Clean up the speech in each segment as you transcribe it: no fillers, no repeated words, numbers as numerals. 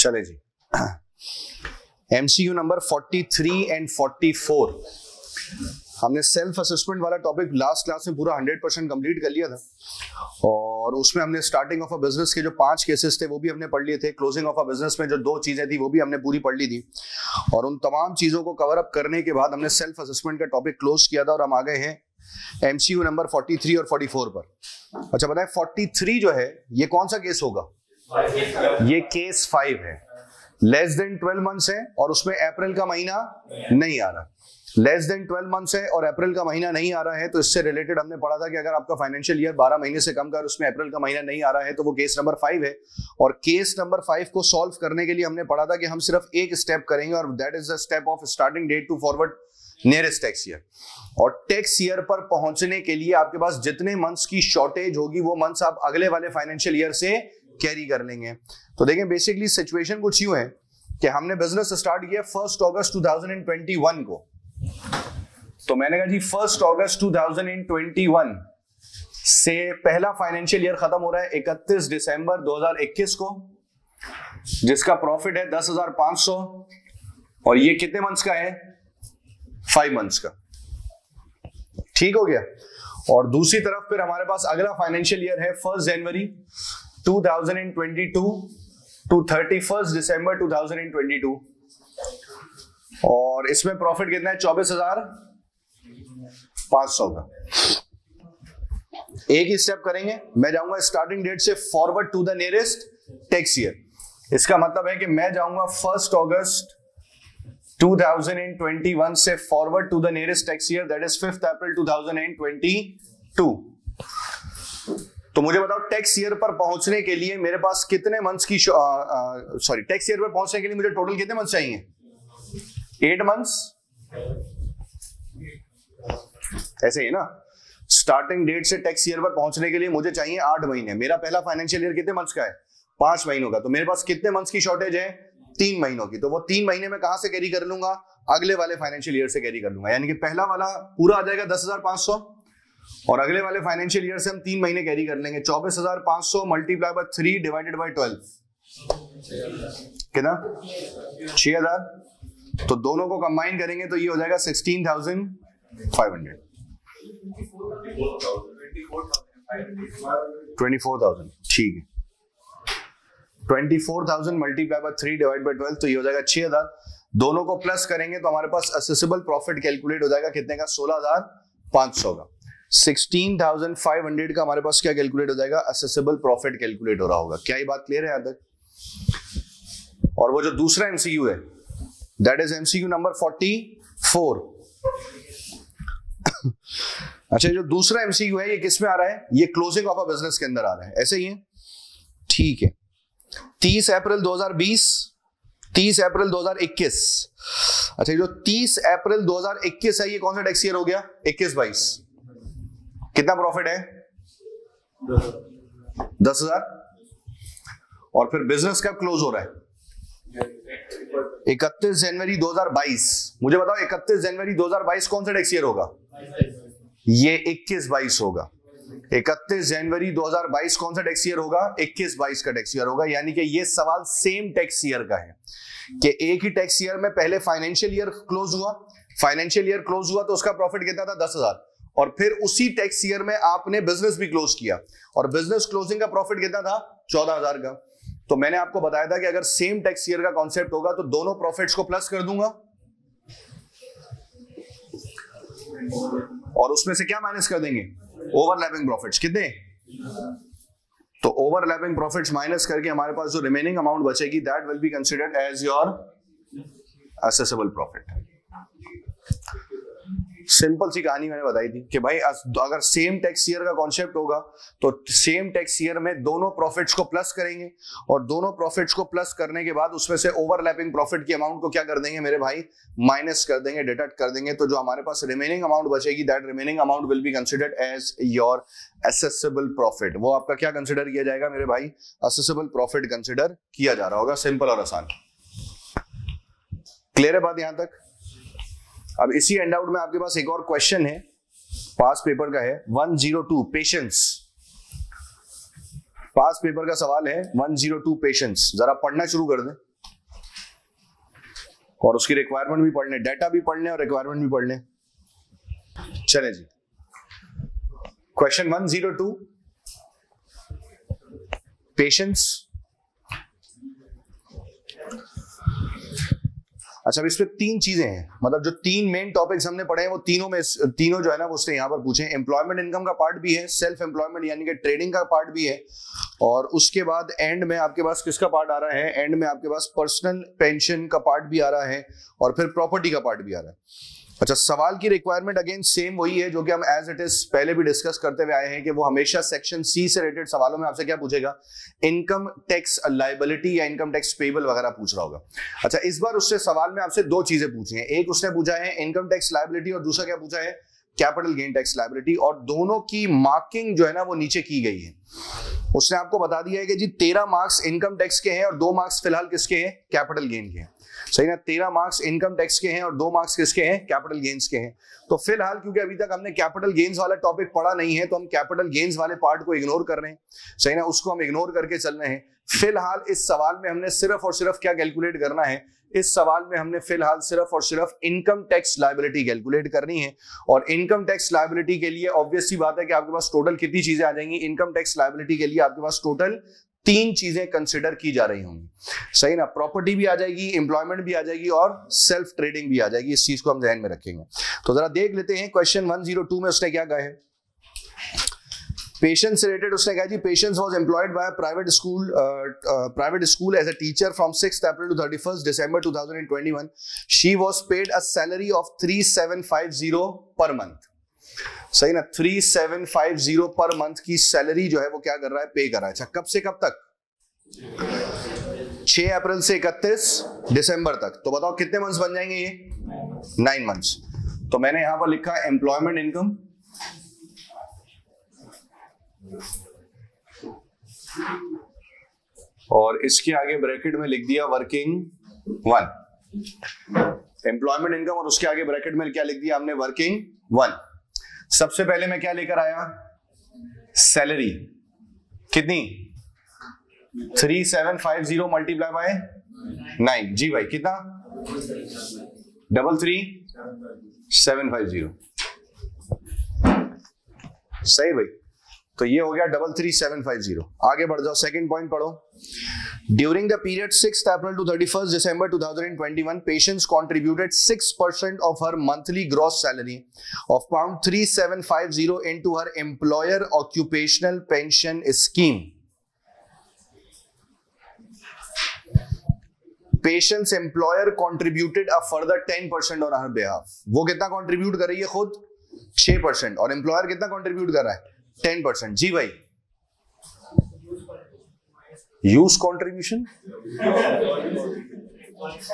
चले जी। MCQ number 43 and 44। हमने self assessment वाला टॉपिक लास्ट क्लास में पूरा 100% कंप्लीट कर लिया था और उसमें हमने स्टार्टिंग ऑफ अ बिजनेस के जो 5 केसेस थे वो भी हमने पढ़ लिए थे। क्लोजिंग ऑफ अ बिजनेस में जो 2 चीजें थी वो भी हमने पूरी पढ़ ली थी और उन तमाम चीजों को कवर अप करने के बाद हमने सेल्फ असेसमेंट का टॉपिक क्लोज किया था और हम आ गए हैं एमसीक्यू नंबर 43 और 44 पर। अच्छा बताएं 43 जो है ये कौन सा केस होगा? ये केस 5 है। लेस देन 12 मंथ्स है और उसमें अप्रैल का महीना नहीं आ रहा। लेस देन 12 मंथ्स है और अप्रैल का महीना नहीं आ रहा है तो इससे रिलेटेड हमने पढ़ा था कि अगर आपका फाइनेंशियल ईयर 12 महीने से कम का और उसमें अप्रैल का महीना नहीं आ रहा है तो वो केस नंबर 5 है। और केस नंबर 5 को सॉल्व करने के लिए हमने पढ़ा था कि हम सिर्फ एक स्टेप करेंगे और that is the step of starting date to forward nearest tax year. और टैक्स ईयर पर पहुंचने के लिए आपके पास जितने मंथ्स की शॉर्टेज होगी वो मंथ्स आप अगले वाले फाइनेंशियल ईयर से कैरी कर लेंगे। तो देखें बेसिकली सिचुएशन कुछ यूं है कि हमने बिजनेस स्टार्ट किया 1 अगस्त 2021 को। तो मैंने कहा जी 1 अगस्त 2021 से पहला फाइनेंशियल ईयर खत्म हो रहा है 31 दिसंबर 2021 को, जिसका प्रॉफिट है 10,500 और ये कितने मंथ्स का है? 5 मंथ्स का। ठीक हो गया। और दूसरी तरफ फिर हमारे पास अगला फाइनेंशियल ईयर है 1 जनवरी 2022 टू 31 दिसंबर 2022 और इसमें प्रॉफिट कितना है? 24,500 का। एक ही स्टेप करेंगे। मैं जाऊंगा स्टार्टिंग डेट से forward to the nearest tax year. इसका मतलब है कि मैं जाऊंगा 1 अगस्त 2021 से forward to the nearest tax year that is 5 April 2022। तो मुझे बताओ टैक्स ईयर पर पहुंचने के लिए मेरे पास कितने मंथ्स की टैक्स ईयर पर पहुंचने के लिए मुझे टोटल कितने मंथ्स चाहिए? 8 मंथ्स। ऐसे ही ना, स्टार्टिंग डेट से टैक्स ईयर पर पहुंचने के लिए मुझे चाहिए 8 महीने। मेरा पहला फाइनेंशियल ईयर कितने मंथ्स का है? 5 महीनों का। तो मेरे पास कितने मंथ्स की शॉर्टेज है? 3 महीनों की। तो वो 3 महीने में कहां से कैरी कर लूंगा? अगले वाले फाइनेंशियल ईयर से कैरी कर लूंगा। यानी कि पहला वाला पूरा आ जाएगा 10,500 और अगले वाले फाइनेंशियल ईयर से हम 3 महीने कैरी कर लेंगे। 24,500 मल्टीप्लाई बाय 3 डिवाइडेड बाय 12 कितना? 6,000। तो दोनों को कंबाइन करेंगे तो ये हो जाएगा 16,500। 24,000। ठीक है। 24,000 मल्टीप्लाई बाय 3 डिवाइड बाय 12 तो ये हो जाएगा 6,000। दोनों को प्लस करेंगे तो हमारे पास असेसेबल प्रॉफिट कैलकुलेट हो जाएगा कितने का? 16,500 का। 16,500 का हमारे पास क्या कैलकुलेट हो जाएगा? असेसेबल प्रॉफिट कैलकुलेट हो रहा होगा। क्या ये बात क्लियर है यहां तक? और वो जो दूसरा एमसीक्यू है दैट इज एमसीक्यू नंबर 44। अच्छा, जो दूसरा एमसीक्यू है ये किस में आ रहा है? ये क्लोजिंग ऑफ अ बिजनेस के अंदर आ रहा है। ऐसे ही है? ठीक है। 30 अप्रैल 2020, 30 अप्रैल 2021। अच्छा, जो 30 अप्रैल 2021 है ये कौन सा टैक्स ईयर हो गया? 21-22। कितना प्रॉफिट है? 10,000। और फिर बिजनेस कब क्लोज हो रहा है? 31 जनवरी 2022। मुझे बताओ 31 जनवरी 2022 कौन सा टैक्स ईयर होगा? ये 21-22 होगा। 31 जनवरी 2022 कौन सा टैक्स ईयर होगा? 21-22 का टैक्स ईयर होगा। यानी कि ये सवाल सेम टैक्स ईयर का है कि एक ही टैक्स ईयर में पहले फाइनेंशियल ईयर क्लोज हुआ, फाइनेंशियल ईयर क्लोज हुआ तो उसका प्रॉफिट कितना था? 10,000। और फिर उसी टैक्स ईयर में आपने बिजनेस भी क्लोज किया और बिजनेस क्लोजिंग का प्रॉफिट कितना था? 14,000 का। तो मैंने आपको बताया था कि अगर सेम टैक्स ईयर का कॉन्सेप्ट होगा तो दोनों प्रॉफिट्स को प्लस कर दूंगा और उसमें से क्या माइनस कर देंगे? Overlapping profits. कितने? तो ओवरलैपिंग प्रॉफिट्स माइनस करके हमारे पास जो रिमेनिंग अमाउंट बचेगी that will be considered as your assessable profit. Simple सी कहानी मैंने बताई थी कि भाई अगर सेम टैक्स ईयर का कॉन्सेप्ट होगा तो सेम टैक्स ईयर में दोनों प्रॉफिट्स को प्लस करेंगे और दोनों प्रॉफिट्स को प्लस करने के बाद उसमें से ओवरलैपिंग प्रॉफिट की अमाउंट को क्या कर देंगे मेरे भाई? माइनस कर देंगे, डिडक्ट कर देंगे। तो जो हमारे पास रिमेनिंग अमाउंट बचेगी that remaining amount will be considered as your assessable profit. वो आपका क्या कंसीडर किया जाएगा मेरे भाई? असेसेबल प्रॉफिट कंसीडर किया जा रहा होगा। सिंपल और आसान। क्लियर है बात यहां तक? अब इसी एंड आउट में आपके पास एक और क्वेश्चन है, पास पेपर का है 102 पेशेंस। पास पेपर का सवाल है 102 पेशेंस। जरा पढ़ना शुरू कर दें। और उसकी रिक्वायरमेंट भी पढ़ लें, डाटा भी पढ़ लें और रिक्वायरमेंट भी पढ़ लें। चले जी, क्वेश्चन 102, पेशेंस। अच्छा, अब इसमें तीन चीजें हैं, मतलब जो तीन मेन टॉपिक्स हमने पढ़े हैं वो तीनों जो है ना वो उसने यहां पर पूछे। एम्प्लॉयमेंट इनकम का पार्ट भी है, सेल्फ एम्प्लॉयमेंट यानी कि ट्रेडिंग का पार्ट भी है, और उसके बाद एंड में आपके पास किसका पार्ट आ रहा है, एंड में आपके पास पर्सनल पेंशन का पार्ट भी आ रहा है और फिर प्रॉपर्टी का पार्ट भी आ रहा है। अच्छा, सवाल की रिक्वायरमेंट अगेन सेम वही है जो कि हम एज इट इज पहले भी डिस्कस करते हुए आए हैं कि वो हमेशा सेक्शन सी से रिलेटेड सवालों में आपसे क्या पूछेगा, इनकम टैक्स लायबिलिटी या इनकम टैक्स पेबल वगैरह पूछ रहा होगा। अच्छा, इस बार उससे सवाल में आपसे दो चीजें पूछी हैं, एक उसने पूछा है इनकम टैक्स लायबिलिटी और दूसरा क्या पूछा है, कैपिटल गेन टैक्स लायबिलिटी, और दोनों की मार्किंग जो है ना वो नीचे की गई है। उसने आपको बता दिया है कि जी 13 मार्क्स इनकम टैक्स के हैं और 2 मार्क्स फिलहाल किसके हैं, कैपिटल गेन के हैं। सही ना, 13 मार्क्स इनकम टैक्स के हैं और 2 मार्क्स किसके हैं, कैपिटल गेन्स के हैं। तो फिलहाल क्योंकि अभी तक हमने कैपिटल गेन्स वाला टॉपिक पढ़ा नहीं है तो हम कैपिटल गेन्स वाले पार्ट को इग्नोर कर रहे हैं। सही ना, उसको हम इग्नोर करके चल रहे हैं। फिलहाल इस सवाल में हमने सिर्फ और सिर्फ क्या कैलकुलेट करना है, इस सवाल में हमने फिलहाल सिर्फ और सिर्फ इनकम टैक्स लायबिलिटी कैलकुलेट करनी है। और इनकम टैक्स लायबिलिटी के लिए ऑब्वियस सी बात है कि आपके पास टोटल कितनी चीजें आ जाएंगी, इनकम टैक्स लायबिलिटी के लिए आपके पास टोटल 3 चीजें कंसिडर की जा रही होंगी। सही ना, प्रॉपर्टी भी आ जाएगी, एम्प्लॉयमेंट भी आ जाएगी और सेल्फ ट्रेडिंग भी आ जाएगी। इस चीज को हम ध्यान में रखेंगे। तो जरा देख लेते हैं क्वेश्चन 102 में उसने क्या कहा है। पेशेंस से रिलेटेड उसने कहा जी, Patience was employed by private school as a teacher from 6th April to 31st December 2021. She was paid a salary of 3750 per month. सही ना, 3750 पर मंथ की सैलरी जो है वो क्या कर रहा है, पे कर रहा है। अच्छा, कब से कब तक, 6 अप्रैल से 31 दिसंबर तक। तो बताओ कितने मंथ्स बन जाएंगे ये, 9 मंथ्स। तो मैंने यहां पर लिखा एम्प्लॉयमेंट इनकम और इसके आगे ब्रैकेट में लिख दिया वर्किंग 1। एम्प्लॉयमेंट इनकम और उसके आगे ब्रैकेट में क्या लिख दिया हमने, वर्किंग 1। सबसे पहले मैं क्या लेकर आया, सैलरी कितनी, 3750 मल्टीप्लाई बाय 9। जी भाई कितना, 33750। सही भाई, तो ये हो गया 33750। आगे बढ़ जाओ, सेकंड पॉइंट पढ़ो। During the period 6th April to 31st December 2021, Patience contributed 6% of her monthly gross salary of £3750 into her employer occupational pension scheme. Patience employer contributed a further 10% on her behalf. वो कितना contribute कर रही है खुद, 6%, और employer कितना contribute कर रहा है, 10%। जी भाई, यूज कॉन्ट्रीब्यूशन,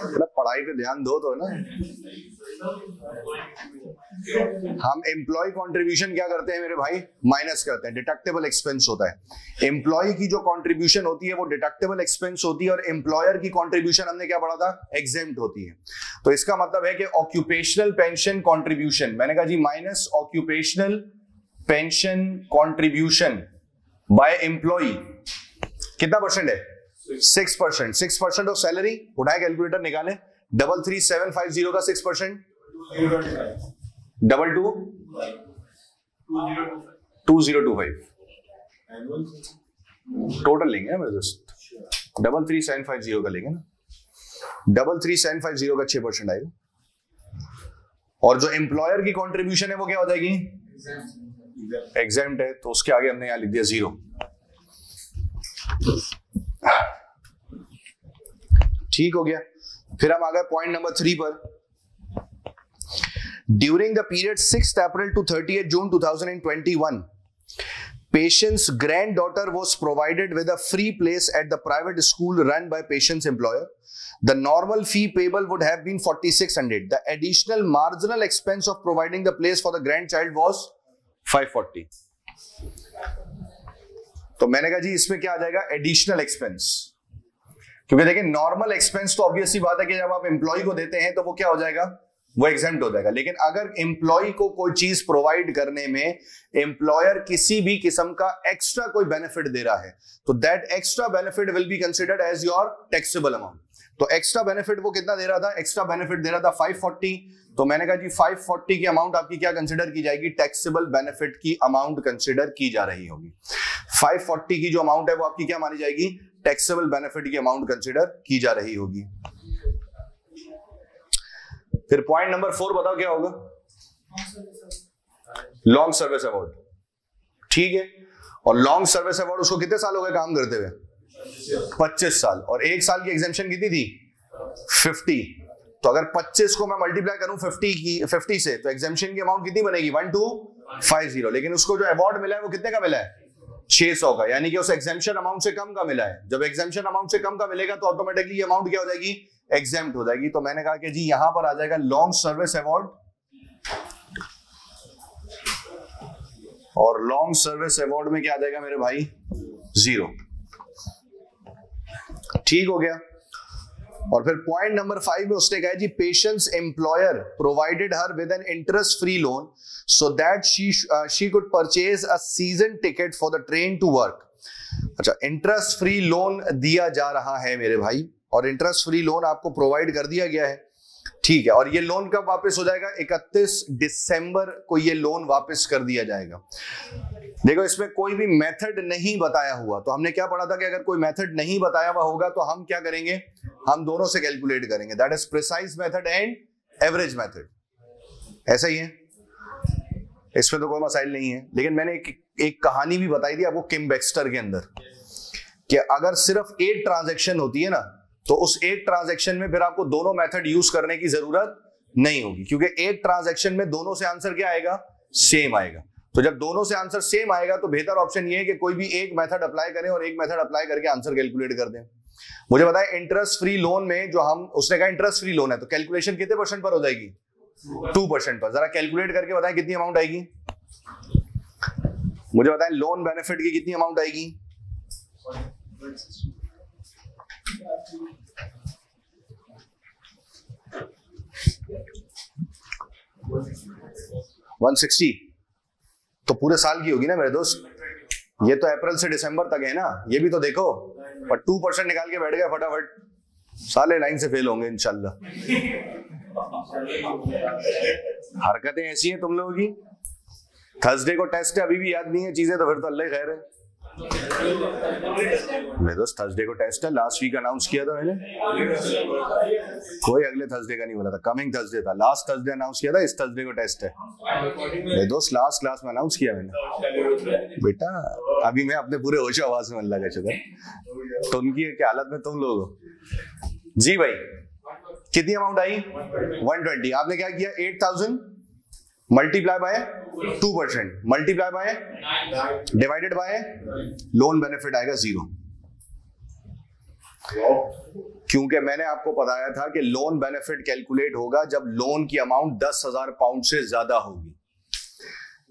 मतलब पढ़ाई पे ध्यान दो तो है ना। हम एम्प्लॉय कंट्रीब्यूशन क्या करते हैं मेरे भाई, माइनस करते हैं, डिडक्टेबल एक्सपेंस होता है। एम्प्लॉय की जो कंट्रीब्यूशन होती है वो डिडक्टेबल एक्सपेंस होती है और एम्प्लॉयर की कंट्रीब्यूशन हमने क्या पढ़ा था, एग्जेम्प्ट होती है। तो इसका मतलब है कि ऑक्यूपेशनल पेंशन कंट्रीब्यूशन, मैंने कहा जी minus occupational pension contribution by employ कितना परसेंट है, 6%। 6% ऑफ सैलरी, उठाए कैलकुलेटर निकाले, 33750 का 6%, 2025 टोटल लेंगे हम, जस्ट 33750 का लेंगे ना, 33750 का 6% आएगा। और जो एम्प्लॉयर की कंट्रीब्यूशन है वो क्या हो जाएगी, एग्जेम्प्ट है, तो उसके आगे हमने यहां लिख दिया 0। ठीक हो गया। फिर हम आ गए पॉइंट नंबर 3 पर। During the period 6th April to 30th June 2021, Patient's granddaughter was provided with a free place at the private school run by Patient's employer. The normal fee payable would have been 4600. The additional marginal expense of providing the place for the grandchild was 540. तो मैंने कहा जी इसमें क्या आ जाएगा, additional expense. क्योंकि देखिए normal expense तो obvious सी बात है कि जब आप एम्प्लॉय को देते हैं तो वो क्या हो जाएगा, वो एग्जेम्प्ट हो जाएगा। लेकिन अगर एम्प्लॉय को कोई चीज प्रोवाइड करने में एम्प्लॉयर किसी भी किस्म का एक्स्ट्रा कोई बेनिफिट दे रहा है तो that extra benefit will be considered as your taxable amount. तो एक्स्ट्रा बेनिफिट वो कितना दे रहा था? एक्स्ट्रा बेनिफिट दे रहा था 540। तो मैंने कहा जी 540 की अमाउंट आपकी क्या कंसिडर की जाएगी? टैक्सेबल बेनिफिट की अमाउंट कंसिडर की जा रही होगी। 540 की जो अमाउंट है वो आपकी क्या मानी जाएगी? टैक्सेबल बेनिफिट की अमाउंट कंसिडर की जा रही होगी। फिर पॉइंट नंबर 4 बताओ क्या होगा? Long service award. ठीक है, और लॉन्ग सर्विस अवार्ड उसको कितने साल हो गए काम करते हुए? 25 साल। और एक साल की एग्जेम्पशन कितनी थी? 50। तो अगर 25 को मैं मल्टीप्लाई करूं 50 से तो एग्जेम्पशन की अमाउंट कितनी बनेगी? 1250। लेकिन उसको जो अवार्ड मिला है वो कितने का मिला है? 600 का, यानी कि उस एग्जेम्पशन अमाउंट से कम का मिला है। जब एग्जेम्पशन अमाउंट से कम का मिलेगा तो ऑटोमेटिकली अमाउंट क्या हो जाएगी? एग्जेम्प्ट हो जाएगी। तो मैंने कहा कि जी यहां पर आ जाएगा लॉन्ग सर्विस अवार्ड, और लॉन्ग सर्विस अवार्ड में क्या आ जाएगा मेरे भाई? 0। ठीक हो गया। और फिर पॉइंट नंबर 5 में उसने कहा जी Patience employer provided her with an interest free loan so that she could purchase a season ticket for the train to work. अच्छा, इंटरेस्ट फ्री लोन दिया जा रहा है मेरे भाई, और इंटरेस्ट फ्री लोन आपको प्रोवाइड कर दिया गया है। ठीक है, और ये लोन कब वापस हो जाएगा? 31 दिसंबर को ये लोन वापस कर दिया जाएगा। देखो इसमें कोई भी मेथड नहीं बताया हुआ, तो हमने क्या पढ़ा था कि अगर कोई मेथड नहीं बताया हुआ होगा तो हम क्या करेंगे? हम दोनों से कैलकुलेट करेंगे, that is precise method and average method. ऐसा ही है, इसमें तो कोई मसाइल नहीं है। लेकिन मैंने एक कहानी भी बताई थी आपको किम बेक्स्टर के अंदर, कि अगर सिर्फ एक ट्रांजैक्शन होती है ना तो उस एक ट्रांजैक्शन में फिर आपको दोनों मेथड यूज करने की जरूरत नहीं होगी, क्योंकि एक ट्रांजैक्शन में दोनों से आंसर क्या आएगा? सेम आएगा। तो जब दोनों से आंसर सेम आएगा तो बेहतर ऑप्शन ये है कि कोई भी एक मेथड अप्लाई करें और एक मेथड अप्लाई करके आंसर कैलकुलेट कर दें। मुझे बताएं इंटरेस्ट फ्री लोन में जो उसने कहा इंटरेस्ट फ्री लोन है तो कैलकुलेशन कितने % पर हो जाएगी? 2% पर। जरा कैलकुलेट करके बताएं कितनी अमाउंट आएगी? मुझे बताएं लोन बेनिफिट की कितनी अमाउंट आएगी? 160। तो पूरे साल की होगी ना मेरे दोस्त, ये तो अप्रैल से दिसंबर तक है ना, ये भी तो देखो। और 2% निकाल के बैठ गया फटाफट, साले लाइन से फेल होंगे इंशाल्लाह। हरकतें ऐसी हैं तुम लोगों की। थर्सडे को टेस्ट है, अभी भी याद नहीं है चीजें, तो फिर तो अल्लाह खैर है। मेरे दोस्त थर्सडे को टेस्ट है, लास्ट वीक अनाउंस किया था मैंने, कोई अगले थर्सडे का नहीं बोला था, कमिंग थर्सडे था, लास्ट थर्सडे अनाउंस किया था, इस थर्सडे को टेस्ट है। मेरे दोस्त लास्ट क्लास में अनाउंस किया मैंने बेटा, अभी मैं अपने पूरे होश आवाज में अल्लाह का शुक्र। तो उनकी क्या हालत में तुम लोग जी भाई? कितनी अमाउंट आई? 120। आपने क्या किया? 8000 multiply by 2% multiply by divided by loan benefit आएगा 0। क्योंकि मैंने आपको बताया था कि लोन बेनिफिट कैलकुलेट होगा जब लोन की अमाउंट 10,000 पाउंड से ज्यादा होगी।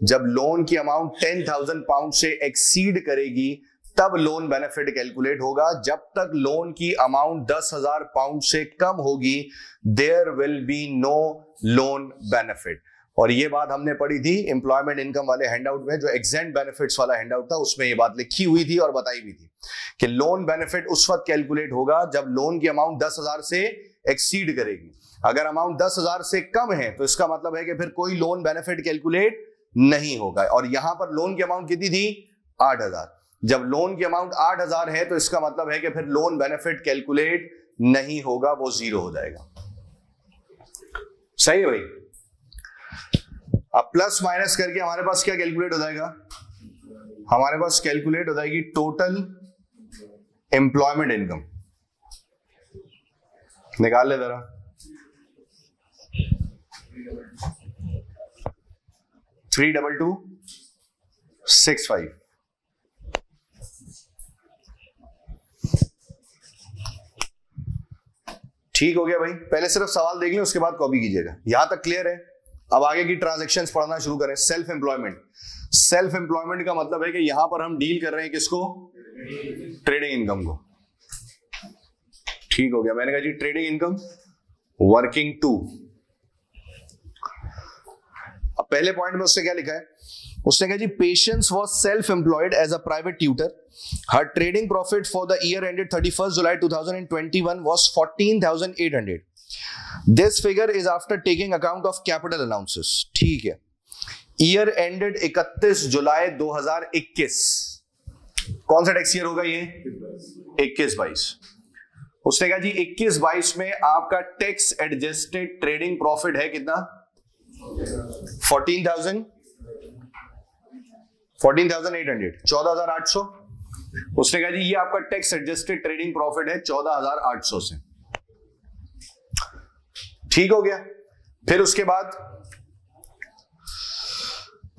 जब लोन की अमाउंट 10,000 पाउंड से एक्सीड करेगी तब लोन बेनिफिट कैलकुलेट होगा। जब तक लोन की अमाउंट 10,000 पाउंड से कम होगी there will be no loan benefit. और ये बात हमने पढ़ी थी एम्प्लॉयमेंट इनकम वाले हैंडआउट में, जो एग्जेंट बेनिफिट्स वाला हैंडआउट था, उसमें ये बात लिखी हुई थी और बताई भी थी कि लोन बेनिफिट उस वक्त कैलकुलेट होगा जब लोन की अमाउंट 10,000 से एक्सीड करेगी। अगर अमाउंट 10,000 से कम है तो इसका मतलब है कि फिर कोई लोन बेनिफिट कैलकुलेट नहीं होगा। और यहां पर लोन की अमाउंट कितनी थी? 8,000। जब लोन की अमाउंट 8,000 है तो इसका मतलब है कि फिर लोन बेनिफिट कैलकुलेट नहीं होगा, वो 0 हो जाएगा। सही है भाई? अब प्लस माइनस करके हमारे पास क्या कैलकुलेट हो जाएगा? हमारे पास कैलकुलेट हो जाएगी टोटल एम्प्लॉयमेंट इनकम। निकाल ले जरा। $322,605। ठीक हो गया भाई? पहले सिर्फ सवाल देख लें, उसके बाद कॉपी कीजिएगा। यहां तक क्लियर है? अब आगे की ट्रांजैक्शंस पढ़ना शुरू करें। Self employment. सेल्फ एम्प्लॉयमेंट का मतलब है कि यहां पर हम डील कर रहे हैं किसको? ट्रेडिंग इनकम को। ठीक हो गया? मैंने कहा जी ट्रेडिंग इनकम वर्किंग टू पहले पॉइंट में उसने क्या लिखा है, उसने कहा जी Patience was self employed as a private tutor, her trading profit for the year ended 31st July 2021 was 14,800. This figure is after taking account of capital allowances. ठीक है, ईयर एंडेड 31 जुलाई 2021. कौन सा टैक्स ईयर होगा ये? 21-22. उसने कहा जी 21-22 में आपका टैक्स एडजस्टेड ट्रेडिंग प्रॉफिट है कितना? 14,800. 14,800. उसने कहा जी ये आपका टैक्स एडजस्टेड ट्रेडिंग प्रॉफिट है 14,800 से. ठीक हो गया. फिर उसके बाद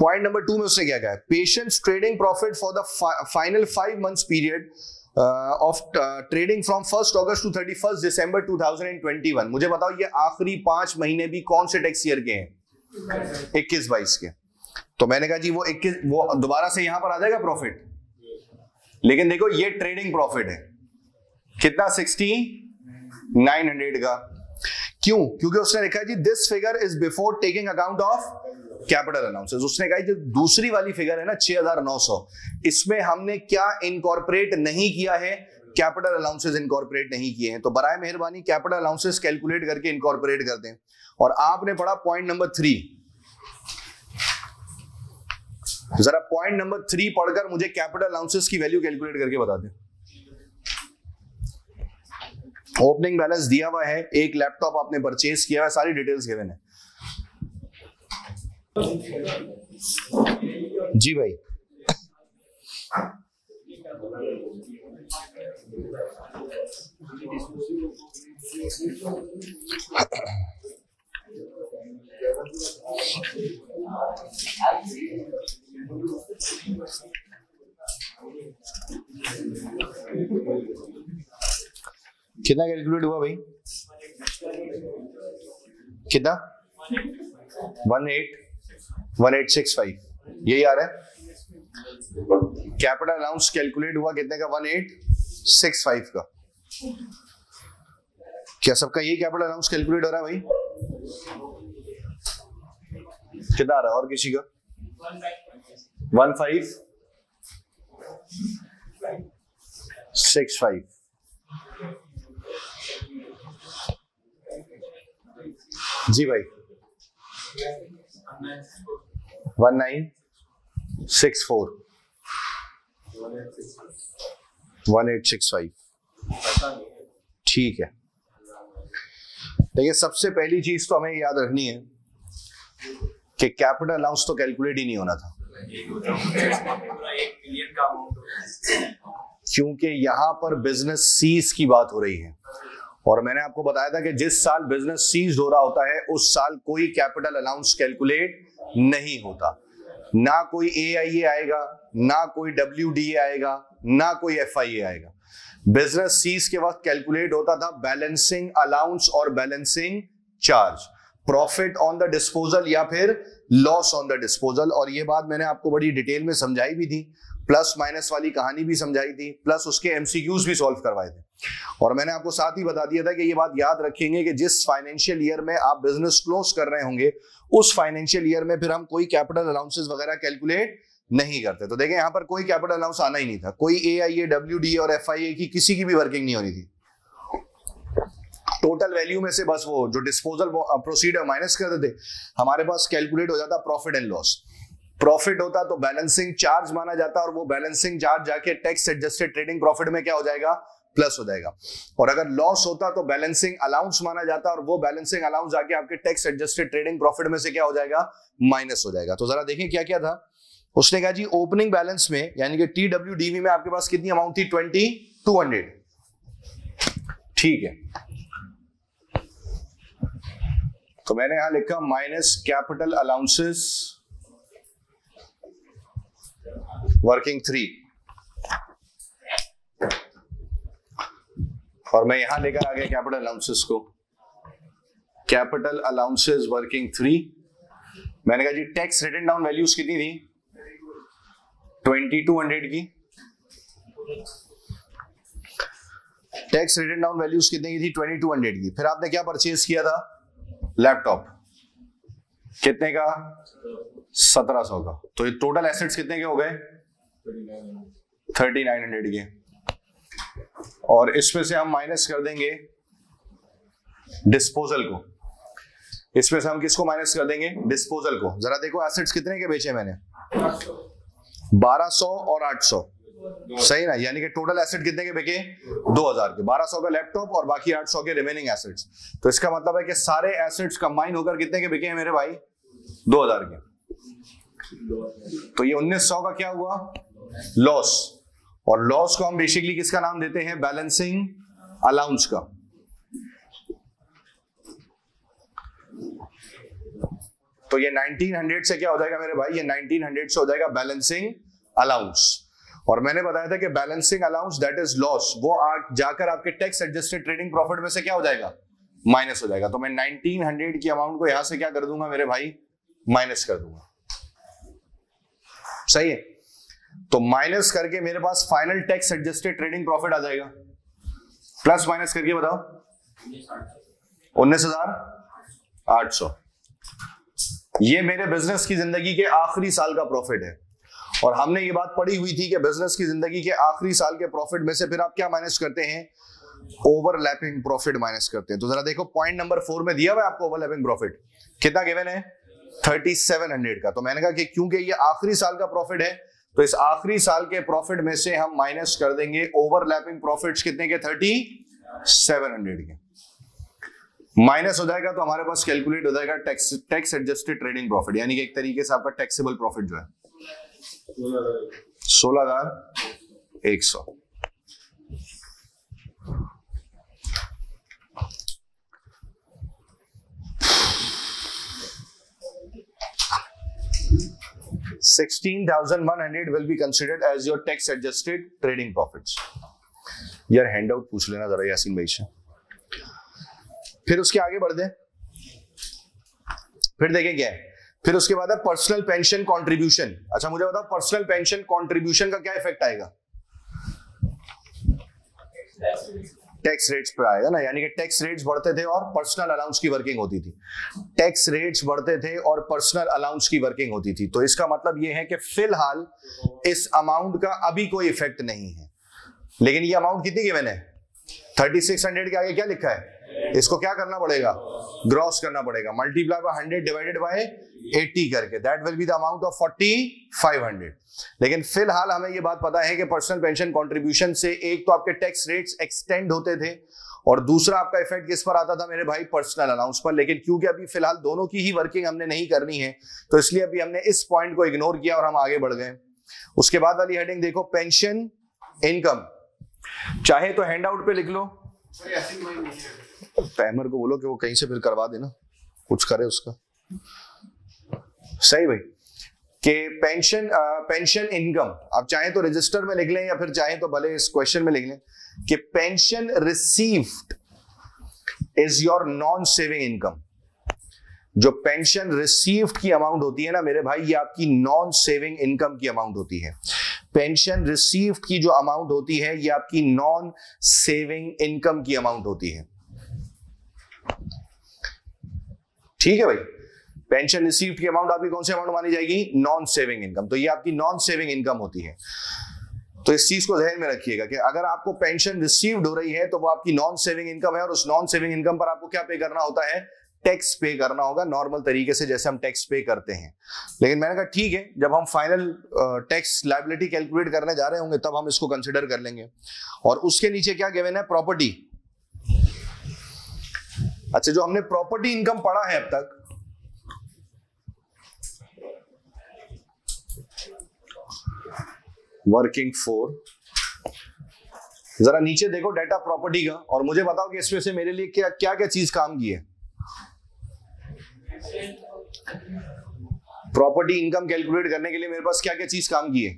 पॉइंट नंबर 2 में उसने क्या कहा? Patience trading profit for the final 5 months period of trading from 1st August to 31st December 2021. मुझे बताओ ये आखिरी 5 महीने भी कौन से टैक्स ईयर के हैं? 21-22 के. तो मैंने कहा जी वो दोबारा से यहां पर आ जाएगा प्रॉफिट, लेकिन देखो ये ट्रेडिंग प्रॉफिट है कितना? 6,900 का. क्यों? क्योंकि उसने लिखा है जी this figure is before taking account of capital allowances. उसने कहा जो दूसरी वाली फिगर है ना 6,900, इसमें हमने क्या इनकॉर्पोरेट नहीं किया है? कैपिटल अलाउंसेस इनकॉर्पोरेट नहीं किए हैं. तो बराए मेहरबानी कैपिटल अलाउंसेस कैलकुलेट करके इनकॉर्पोरेट कर दें. और आपने पढ़ा पॉइंट नंबर 3. जरा पॉइंट नंबर 3 पढ़कर मुझे कैपिटल अलाउंसेस की वैल्यू कैलकुलेट करके बता दें. ओपनिंग बैलेंस दिया हुआ है, एक लैपटॉप आपने परचेज किया है, सारी डिटेल्स गिवन है. जी भाई. कितना कैलकुलेट हुआ भाई? कितना? 1865. यही आ रहा है. कैपिटल अलाउंस कैलकुलेट हुआ कितने का? 1865 का. क्या सबका यही कैपिटल अलाउंस कैलकुलेट हो रहा है भाई? कितना आ रहा है और किसी का? 1565. जी भाई. 1964. 1865. ठीक है. देखिए सबसे पहली चीज तो हमें याद रखनी है कि कैपिटल अलाउंस तो कैलकुलेट ही नहीं होना था, क्योंकि यहां पर बिजनेस सीज की बात हो रही है. और मैंने आपको बताया था कि जिस साल बिजनेस सीज हो रहा होता है उस साल कोई कैपिटल अलाउंस कैलकुलेट नहीं होता. ना कोई AIA आएगा, ना कोई WDA आएगा, ना कोई FIA आएगा. बिजनेस सीज के वक्त कैलकुलेट होता था बैलेंसिंग अलाउंस और balancing charge, profit on the disposal या फिर लॉस ऑन द डिस्पोजल. और ये बात मैंने आपको बड़ी डिटेल में समझाई भी थी, प्लस माइनस वाली कहानी भी समझाई थी, प्लस उसके MCQs भी सॉल्व करवाए थे. और मैंने आपको साथ ही बता दिया था कि ये बात याद रखेंगे कि जिस फाइनेंशियल ईयर में आप बिजनेस क्लोज कर रहे होंगे उस फाइनेंशियल ईयर में फिर हम कोई कैपिटल अलाउंसेस वगैरह कैलकुलेट नहीं करते. तो देखें यहां पर कोई कैपिटल अलाउंस आना ही नहीं था, कोई AIA, WDA और FIA की किसी की भी वर्किंग नहीं होनी थी. टोटल वैल्यू में से बस वो जो डिस्पोजल प्रोसीडर माइनस कर देते, हमारे पास कैलकुलेट हो जाता प्रॉफिट एंड लॉस. प्रॉफिट होता तो बैलेंसिंग चार्ज माना जाता और वो बैलेंसिंग चार्ज जाके टैक्स एडजस्टेड ट्रेडिंग प्रॉफिट में क्या हो जाएगा? प्लस हो जाएगा. और अगर लॉस होता तो बैलेंसिंग अलाउंस माना जाता और वो बैलेंसिंग अलाउंस जाके आपके टैक्स एडजस्टेड ट्रेडिंग प्रॉफिट में से क्या हो जाएगा? माइनस हो जाएगा. तो जरा देखें क्या क्या था. उसने कहा जी ओपनिंग बैलेंस में यानी कि TWDV में आपके पास कितनी अमाउंट थी? 2200. ठीक है. तो मैंने यहां लिखा माइनस कैपिटल अलाउंसेस वर्किंग 3, और मैं यहां लेकर आ गया कैपिटल अलाउंसेस को. Capital allowances working 3. मैंने कहा जी टैक्स रिटन डाउन वैल्यूज कितनी थी? 2200 की. टैक्स रिटन डाउन वैल्यूज कितनी की थी? 2200 की. फिर आपने क्या परचेज किया था? लैपटॉप. कितने का? 1700 का। तो ये टोटल एसेट्स कितने के हो गए? 3900 के। और इसमें से हम माइनस कर देंगे डिस्पोजल को। इसमें से हम किसको माइनस कर देंगे? डिस्पोजल को। जरा देखो एसेट्स कितने के बेचे मैंने? 1200 और 800, सही ना? यानी कि टोटल एसेट कितने के बिके? 2000 के। 1200 का लैपटॉप और बाकी 800 के रिमेनिंग एसेट्स। तो इसका मतलब है कि सारे एसेट्स कंबाइन होकर कितने के बिके हैं मेरे भाई? 2000 के। तो ये 1900 का क्या हुआ? लॉस। और लॉस को हम बेसिकली किसका नाम देते हैं? बैलेंसिंग अलाउंस का। तो ये 1900 से क्या हो जाएगा मेरे भाई? ये 1900 से हो जाएगा बैलेंसिंग अलाउंस। और मैंने बताया था कि balancing allowance that is loss, वो जाकर आपके टैक्स एडजस्टेड ट्रेडिंग प्रॉफिट में से क्या हो जाएगा? माइनस हो जाएगा। तो मैं 1900 की अमाउंट को यहां से क्या कर दूंगा मेरे भाई? माइनस कर दूंगा। सही है? तो माइनस करके मेरे पास final tax adjusted trading profit आ जाएगा। प्लस माइनस करके बताओ। 19,800। ये मेरे बिजनेस की जिंदगी के आखिरी साल का प्रॉफिट है। और हमने ये बात पढ़ी हुई थी कि बिजनेस की जिंदगी के आखिरी साल के प्रॉफिट में से फिर आप क्या माइनस करते हैं? ओवरलैपिंग प्रॉफिट माइनस करते हैं। तो जरा देखो पॉइंट नंबर 4 में दिया हुआ है आपको ओवरलैपिंग प्रॉफिट कितना गिवन है? 3700 का। तो मैंने कहा कि क्योंकि ये आखिरी साल का प्रॉफिट है तो इस आखिरी साल के प्रॉफिट में से हम माइनस कर देंगे ओवरलैपिंग प्रॉफिट्स कितने के? 3700 के। माइनस हो जाएगा तो हमारे पास कैलकुलेट हो जाएगा टैक्स एडजस्टेड ट्रेडिंग प्रॉफिट, यानी कि एक तरीके से आपका टैक्सेबल प्रॉफिट जो है 16,100। $16,100 will be considered as your tax adjusted trading profits। यार हैंड आउट पूछ लेना जरा यासीन भाई से। फिर उसके आगे बढ़ दे। फिर देखें क्या है। फिर उसके बाद है पर्सनल पेंशन कंट्रीब्यूशन। अच्छा मुझे बताओ पर्सनल पेंशन कंट्रीब्यूशन का क्या इफेक्ट आएगा? टैक्स रेट्स पे आएगा ना, यानी कि टैक्स रेट्स बढ़ते थे और पर्सनल अलाउंस की वर्किंग होती थी। टैक्स रेट्स बढ़ते थे और पर्सनल अलाउंस की वर्किंग होती थी। तो इसका मतलब यह है कि फिलहाल इस अमाउंट का अभी कोई इफेक्ट नहीं है। लेकिन ये अमाउंट कितनी गिवन है? 3600 के आगे क्या लिखा है? इसको क्या करना पड़ेगा? ग्रॉस करना पड़ेगा। मल्टीप्लाई बाय 100 डिवाइडेड बाय 80 करके that will be the amount of 4500। लेकिन फिलहाल हमें ये बात पता है कि पर्सनल पेंशन कंट्रीब्यूशन से एक तो आपके टैक्स रेट्स एक्सटेंड होते थे और दूसरा आपका इफेक्ट किस पर आता था मेरे भाई? पर्सनल अलाउंस पर। लेकिन क्योंकि अभी फिलहाल दोनों की ही वर्किंग हमने नहीं करनी है तो इसलिए अभी हमने इस पॉइंट को इग्नोर किया और हम आगे बढ़ गए। उसके बाद वाली हेडिंग देखो, पेंशन इनकम। चाहे तो हैंड आउट पे लिख लो, पैमर को बोलो कि वो कहीं से फिर करवा देना, कुछ करे उसका। सही भाई कि पेंशन इनकम आप चाहे तो रजिस्टर में लिख लें या फिर चाहे तो भले इस क्वेश्चन में लिख लें कि pension received is your non saving income. जो पेंशन रिसीव्ड की अमाउंट होती है ना मेरे भाई, ये आपकी नॉन सेविंग इनकम की अमाउंट होती है। पेंशन रिसीव्ड की जो अमाउंट होती है ये आपकी नॉन सेविंग इनकम की अमाउंट होती है। ठीक है भाई, पेंशन रिसीव्ड की अमाउंट आपकी कौन सी अमाउंट मानी जाएगी? Non saving income. तो ये आपकी नॉन सेविंग इनकम होती है। तो इस चीज को ध्यान में रखिएगा कि अगर आपको पेंशन रिसीव्ड हो रही है तो वो आपकी नॉन सेविंग इनकम है और उस नॉन सेविंग इनकम पर आपको क्या पे करना होता है? टैक्स पे करना होगा, नॉर्मल तरीके से जैसे हम टैक्स पे करते हैं। लेकिन मैंने कहा ठीक है, जब हम फाइनल टैक्स लायबिलिटी कैलकुलेट करने जा रहे होंगे तब हम इसको कंसिडर कर लेंगे। और उसके नीचे क्या गिवन है? प्रॉपर्टी। अच्छा, जो हमने प्रॉपर्टी इनकम पढ़ा है अब तक, वर्किंग फॉर, जरा नीचे देखो डाटा प्रॉपर्टी का और मुझे बताओ कि इसमें से मेरे लिए क्या क्या क्या चीज काम की है। प्रॉपर्टी इनकम कैलकुलेट करने के लिए मेरे पास क्या क्या चीज काम की है?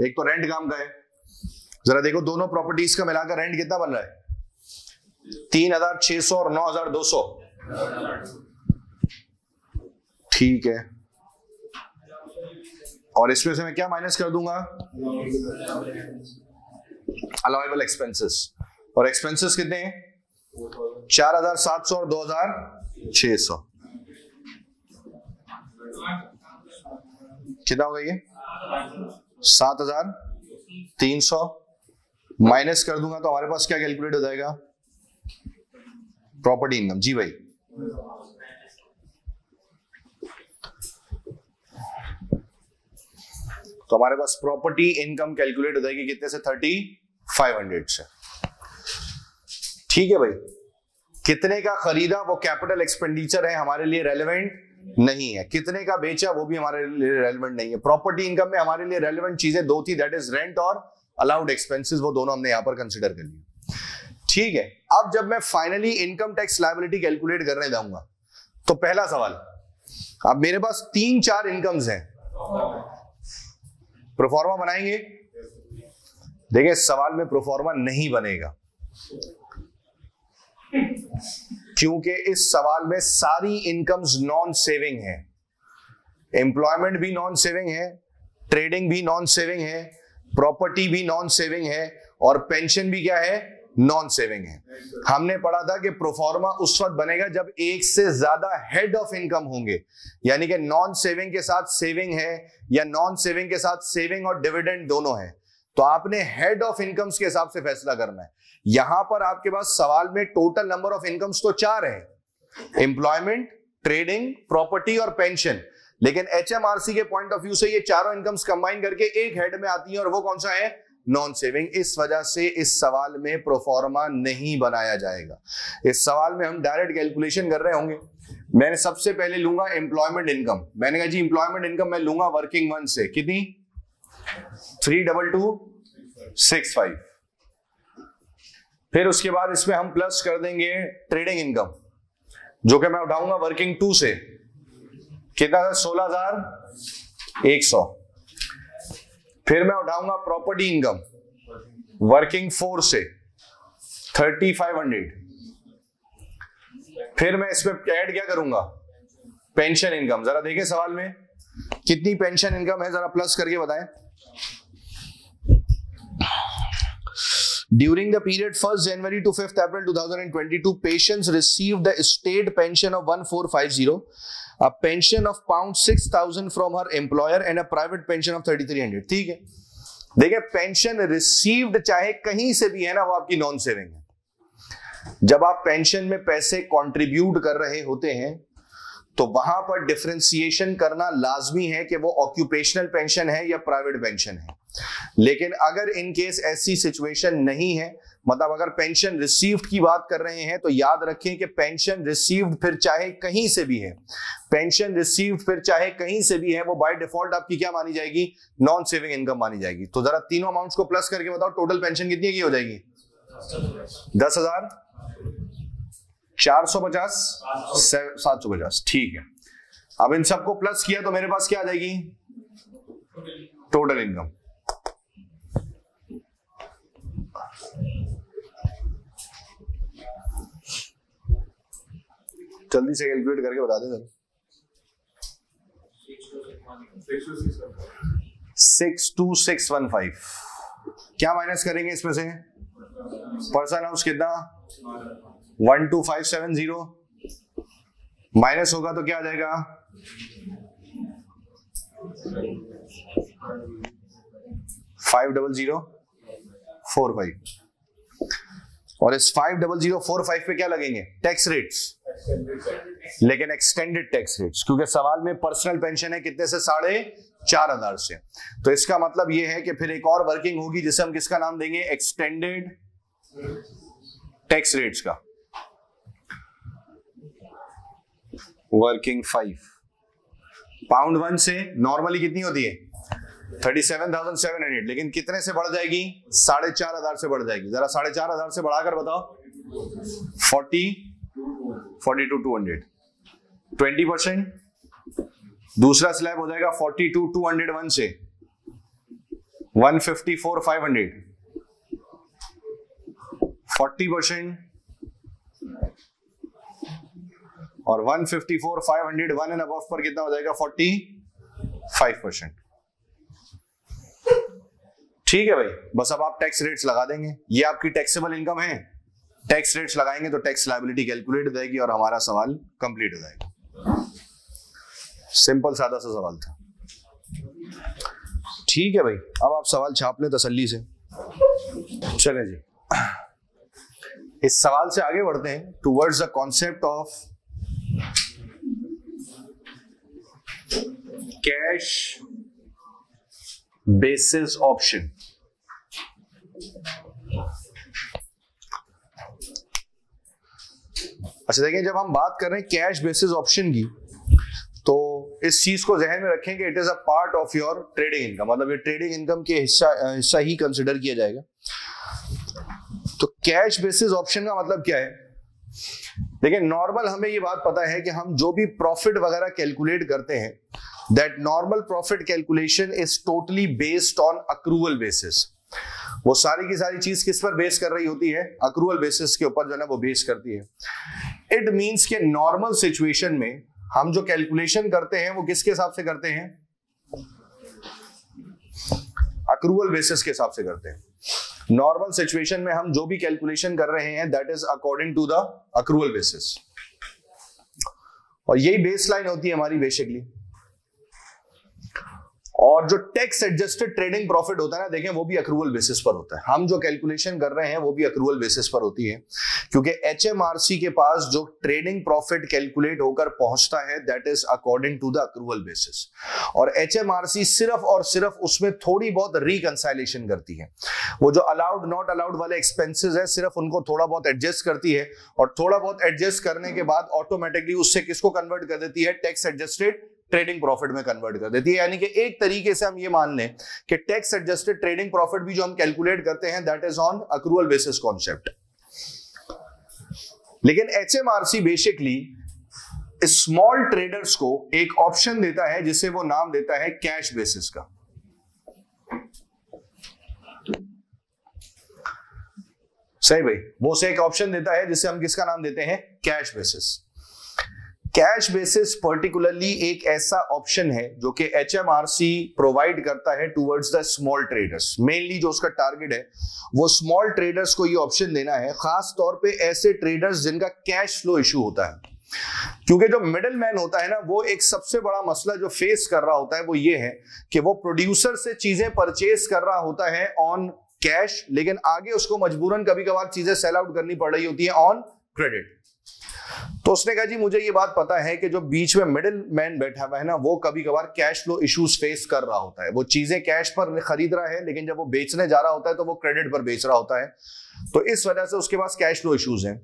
एक तो रेंट काम का है। जरा देखो दोनों प्रॉपर्टीज का मिलाकर रेंट कितना बन रहा है? 3600 और 9200। ठीक है, और इसमें से मैं क्या माइनस कर दूंगा? Allowable expenses. और एक्सपेंसेस कितने हैं? 4,700 और 2,600 कितना होगा ये? 7,300 माइनस कर दूंगा तो हमारे पास क्या कैलकुलेट हो जाएगा? Property income. जी भाई, तो हमारे पास प्रॉपर्टी इनकम कैलकुलेट हो जाएगी कितने से? 3,500 से। ठीक है भाई, कितने का खरीदा वो कैपिटल एक्सपेंडिचर है, हमारे लिए रेलेवेंट नहीं है। कितने का बेचा वो भी हमारे लिए रेलेवेंट नहीं है। प्रॉपर्टी इनकम में हमारे लिए रेलेवेंट चीजें दो थी, दैट इज रेंट और अलाउड एक्सपेंसेस, वो दोनों हमने यहां पर कंसिडर कर लिया। ठीक है, अब जब मैं finally income tax liability calculate करने जाऊंगा तो पहला सवाल, अब मेरे पास 3-4 इनकम्स हैं, प्रोफॉर्मा बनाएंगे? देखिए, सवाल में प्रोफॉर्मा नहीं बनेगा क्योंकि इस सवाल में सारी इनकम्स नॉन सेविंग है। एम्प्लॉयमेंट भी नॉन सेविंग है, ट्रेडिंग भी नॉन सेविंग है, प्रॉपर्टी भी नॉन सेविंग है और पेंशन भी क्या है? नॉन सेविंग है। हमने पढ़ा था कि प्रोफॉर्मा उस वक्त बनेगा जब एक से ज्यादा हेड ऑफ इनकम होंगे, यानी कि नॉन सेविंग के साथ सेविंग है या नॉन सेविंग के साथ सेविंग और डिविडेंड दोनों है, तो आपने हेड ऑफ इनकम्स के हिसाब से फैसला करना है। यहां पर आपके पास सवाल में टोटल नंबर ऑफ इनकम्स तो 4 है, एम्प्लॉयमेंट, ट्रेडिंग, प्रॉपर्टी और पेंशन, लेकिन एचएमआरसी के पॉइंट ऑफ व्यू से ये चारों इनकम्स कंबाइन करके एक हेड में आती हैं और वो कौन सा है? Non saving. इस वजह से इस सवाल में प्रोफॉर्मा नहीं बनाया जाएगा। इस सवाल में हम डायरेक्ट कैलकुलेशन कर रहे होंगे। मैंने सबसे पहले लूंगा एम्प्लॉयमेंट इनकम। मैंने कहा जी एम्प्लॉयमेंट इनकम मैं लूंगा वर्किंग वन से, कितनी? 32265। फिर उसके बाद इसमें हम प्लस कर देंगे ट्रेडिंग इनकम, जो कि मैं उठाऊंगा वर्किंग टू से, कितना था? 16,100। फिर मैं उठाऊंगा प्रॉपर्टी इनकम वर्किंग 4 से 3,500। फिर मैं इसमें ऐड क्या करूंगा? Pension income. जरा देखें सवाल में कितनी पेंशन इनकम है, जरा प्लस करके बताएं। During the period 1st January to 5th April 2022, patients received the state pension of 1450, a pension of £6,000 from her employer and a private pension of 3,300। ठीक है, देखिए पेंशन रिसीव्ड चाहे कहीं से भी है ना, वो आपकी नॉन सेविंग है। जब आप पेंशन में पैसे कंट्रीब्यूट कर रहे होते हैं तो वहां पर डिफरेंशिएशन करना लाजमी है कि वो ऑक्यूपेशनल पेंशन है या प्राइवेट पेंशन है। लेकिन अगर इन केस ऐसी सिचुएशन नहीं है, मतलब अगर पेंशन रिसीव्ड की बात कर रहे हैं, तो याद रखें कि पेंशन रिसीव्ड फिर चाहे कहीं से भी है, पेंशन रिसीव्ड फिर चाहे कहीं से भी है, वो बाय डिफॉल्ट आपकी क्या मानी जाएगी? नॉन सेविंग इनकम मानी जाएगी। तो जरा तीनों अमाउंट्स को प्लस करके बताओ, टोटल पेंशन कितनी की हो जाएगी? 10,450, 750। ठीक है, अब इन सबको प्लस किया तो मेरे पास क्या आ जाएगी? Total income. जल्दी से कैलकुलेट करके बता दें। 62615। क्या माइनस करेंगे इसमें से? पर्सन हाउस कितना? 12570 माइनस होगा तो क्या आ जाएगा? 50045। और इस 50045 पे क्या लगेंगे? टैक्स रेट्स, लेकिन एक्सटेंडेड टैक्स रेट्स, क्योंकि सवाल में पर्सनल पेंशन है कितने से? 4,500 से। तो इसका मतलब यह है कि फिर एक और वर्किंग होगी जिसे हम किसका नाम देंगे? एक्सटेंडेड टैक्स रेट्स का। वर्किंग 5 पाउंड 1 से नॉर्मली कितनी होती है? 37,700, लेकिन कितने से बढ़ जाएगी? 4,500 से बढ़ जाएगी। जरा 4,500 से बढ़ाकर बताओ। 42,200, 20%। दूसरा स्लैब हो जाएगा 42,201 से 154,500, 40%। और 154,500 1 एंड अबव पर कितना हो जाएगा? 45%। ठीक है भाई, बस अब आप टैक्स रेट्स लगा देंगे। ये आपकी टैक्सेबल इनकम है, टैक्स रेट्स लगाएंगे तो टैक्स लायबिलिटी कैलकुलेट हो जाएगी और हमारा सवाल कंप्लीट हो जाएगा। सिंपल सादा सा सवाल था। ठीक है भाई, अब आप सवाल छाप लें तसल्ली से। चलें जी, इस सवाल से आगे बढ़ते हैं towards the concept of cash basis option. अच्छा देखिए, जब हम बात कर रहे हैं कैश बेसिस ऑप्शन की, तो इस चीज को जहन में रखें कि it is a part of your trading income, मतलब ये ट्रेडिंग इनकम के हिस्सा ही कंसिडर किया जाएगा। तो कैश बेसिस ऑप्शन का मतलब क्या है? देखिए, नॉर्मल हमें ये बात पता है कि हम जो भी प्रॉफिट वगैरह कैलकुलेट करते हैं, that normal profit calculation is totally based on accrual basis. वो सारी की सारी चीज किस पर बेस कर रही होती है? अक्रूवल बेसिस के ऊपर जो है ना वो बेस करती है। इट मींस के नॉर्मल सिचुएशन में हम जो कैलकुलेशन करते हैं वो किसके हिसाब से करते हैं? अक्रूवल बेसिस के हिसाब से करते हैं। नॉर्मल सिचुएशन में हम जो भी कैलकुलेशन कर रहे हैं that is according to the accrual basis, और यही बेसलाइन होती है हमारी बेसिकली। और जो टैक्स एडजस्टेड ट्रेडिंग प्रॉफिट होता है ना, देखें वो भी अक्रूवल बेसिस पर होता है। हम जो कैलकुलेशन कर रहे हैं वो भी अक्रूवल बेसिस पर होती है, क्योंकि एचएमआरसी के पास जो ट्रेडिंग प्रॉफिट कैलकुलेट होकर पहुंचता है that is according to the accrual basis. और एचएमआरसी सिर्फ और सिर्फ उसमें थोड़ी बहुत रिकंसाइलेशन करती है। वो जो अलाउड नॉट अलाउड वाले एक्सपेंसेस है सिर्फ उनको थोड़ा बहुत एडजस्ट करती है, और थोड़ा बहुत एडजस्ट करने के बाद ऑटोमेटिकली उससे किसको कन्वर्ट कर देती है? टैक्स एडजस्टेड ट्रेडिंग प्रॉफिट में कन्वर्ट कर देती है। यानी कि एक तरीके से हम ये मान लें कि टैक्स एडजस्टेड ट्रेडिंग प्रॉफिट भी जो हम कैलकुलेट करते हैं that is on accrual basis concept. लेकिन एचएमआरसी बेसिकली स्मॉल ट्रेडर्स को एक ऑप्शन देता है जिसे वो नाम देता है कैश बेसिस का। सही भाई, वो उसे एक ऑप्शन देता है जिसे हम किसका नाम देते हैं? Cash basis. Cash basis particularly एक ऐसा ऑप्शन है जो कि एचएमआरसी प्रोवाइड करता है towards the small traders. Mainly जो उसका टारगेट है वो स्मॉल ट्रेडर्स को ये ऑप्शन देना है, खास तौर पे ऐसे ट्रेडर्स जिनका कैश फ्लो इशू होता है। क्योंकि जो मिडिल मैन होता है ना, वो एक सबसे बड़ा मसला जो फेस कर रहा होता है वो ये है कि वो प्रोड्यूसर से चीजें परचेज कर रहा होता है ऑन कैश, लेकिन आगे उसको मजबूरन कभी कभार चीजें सेल आउट करनी पड़ रही होती है ऑन क्रेडिट। तो उसने कहा जी मुझे ये बात पता है कि जो बीच में मिडिल मैन बैठा हुआ है ना, वो कभी कभार कैश फ्लो इश्यूज फेस कर रहा होता है। वो चीजें कैश पर खरीद रहा है, लेकिन जब वो बेचने जा रहा होता है तो वो क्रेडिट पर बेच रहा होता है। तो इस वजह से उसके पास कैश फ्लो इश्यूज हैं,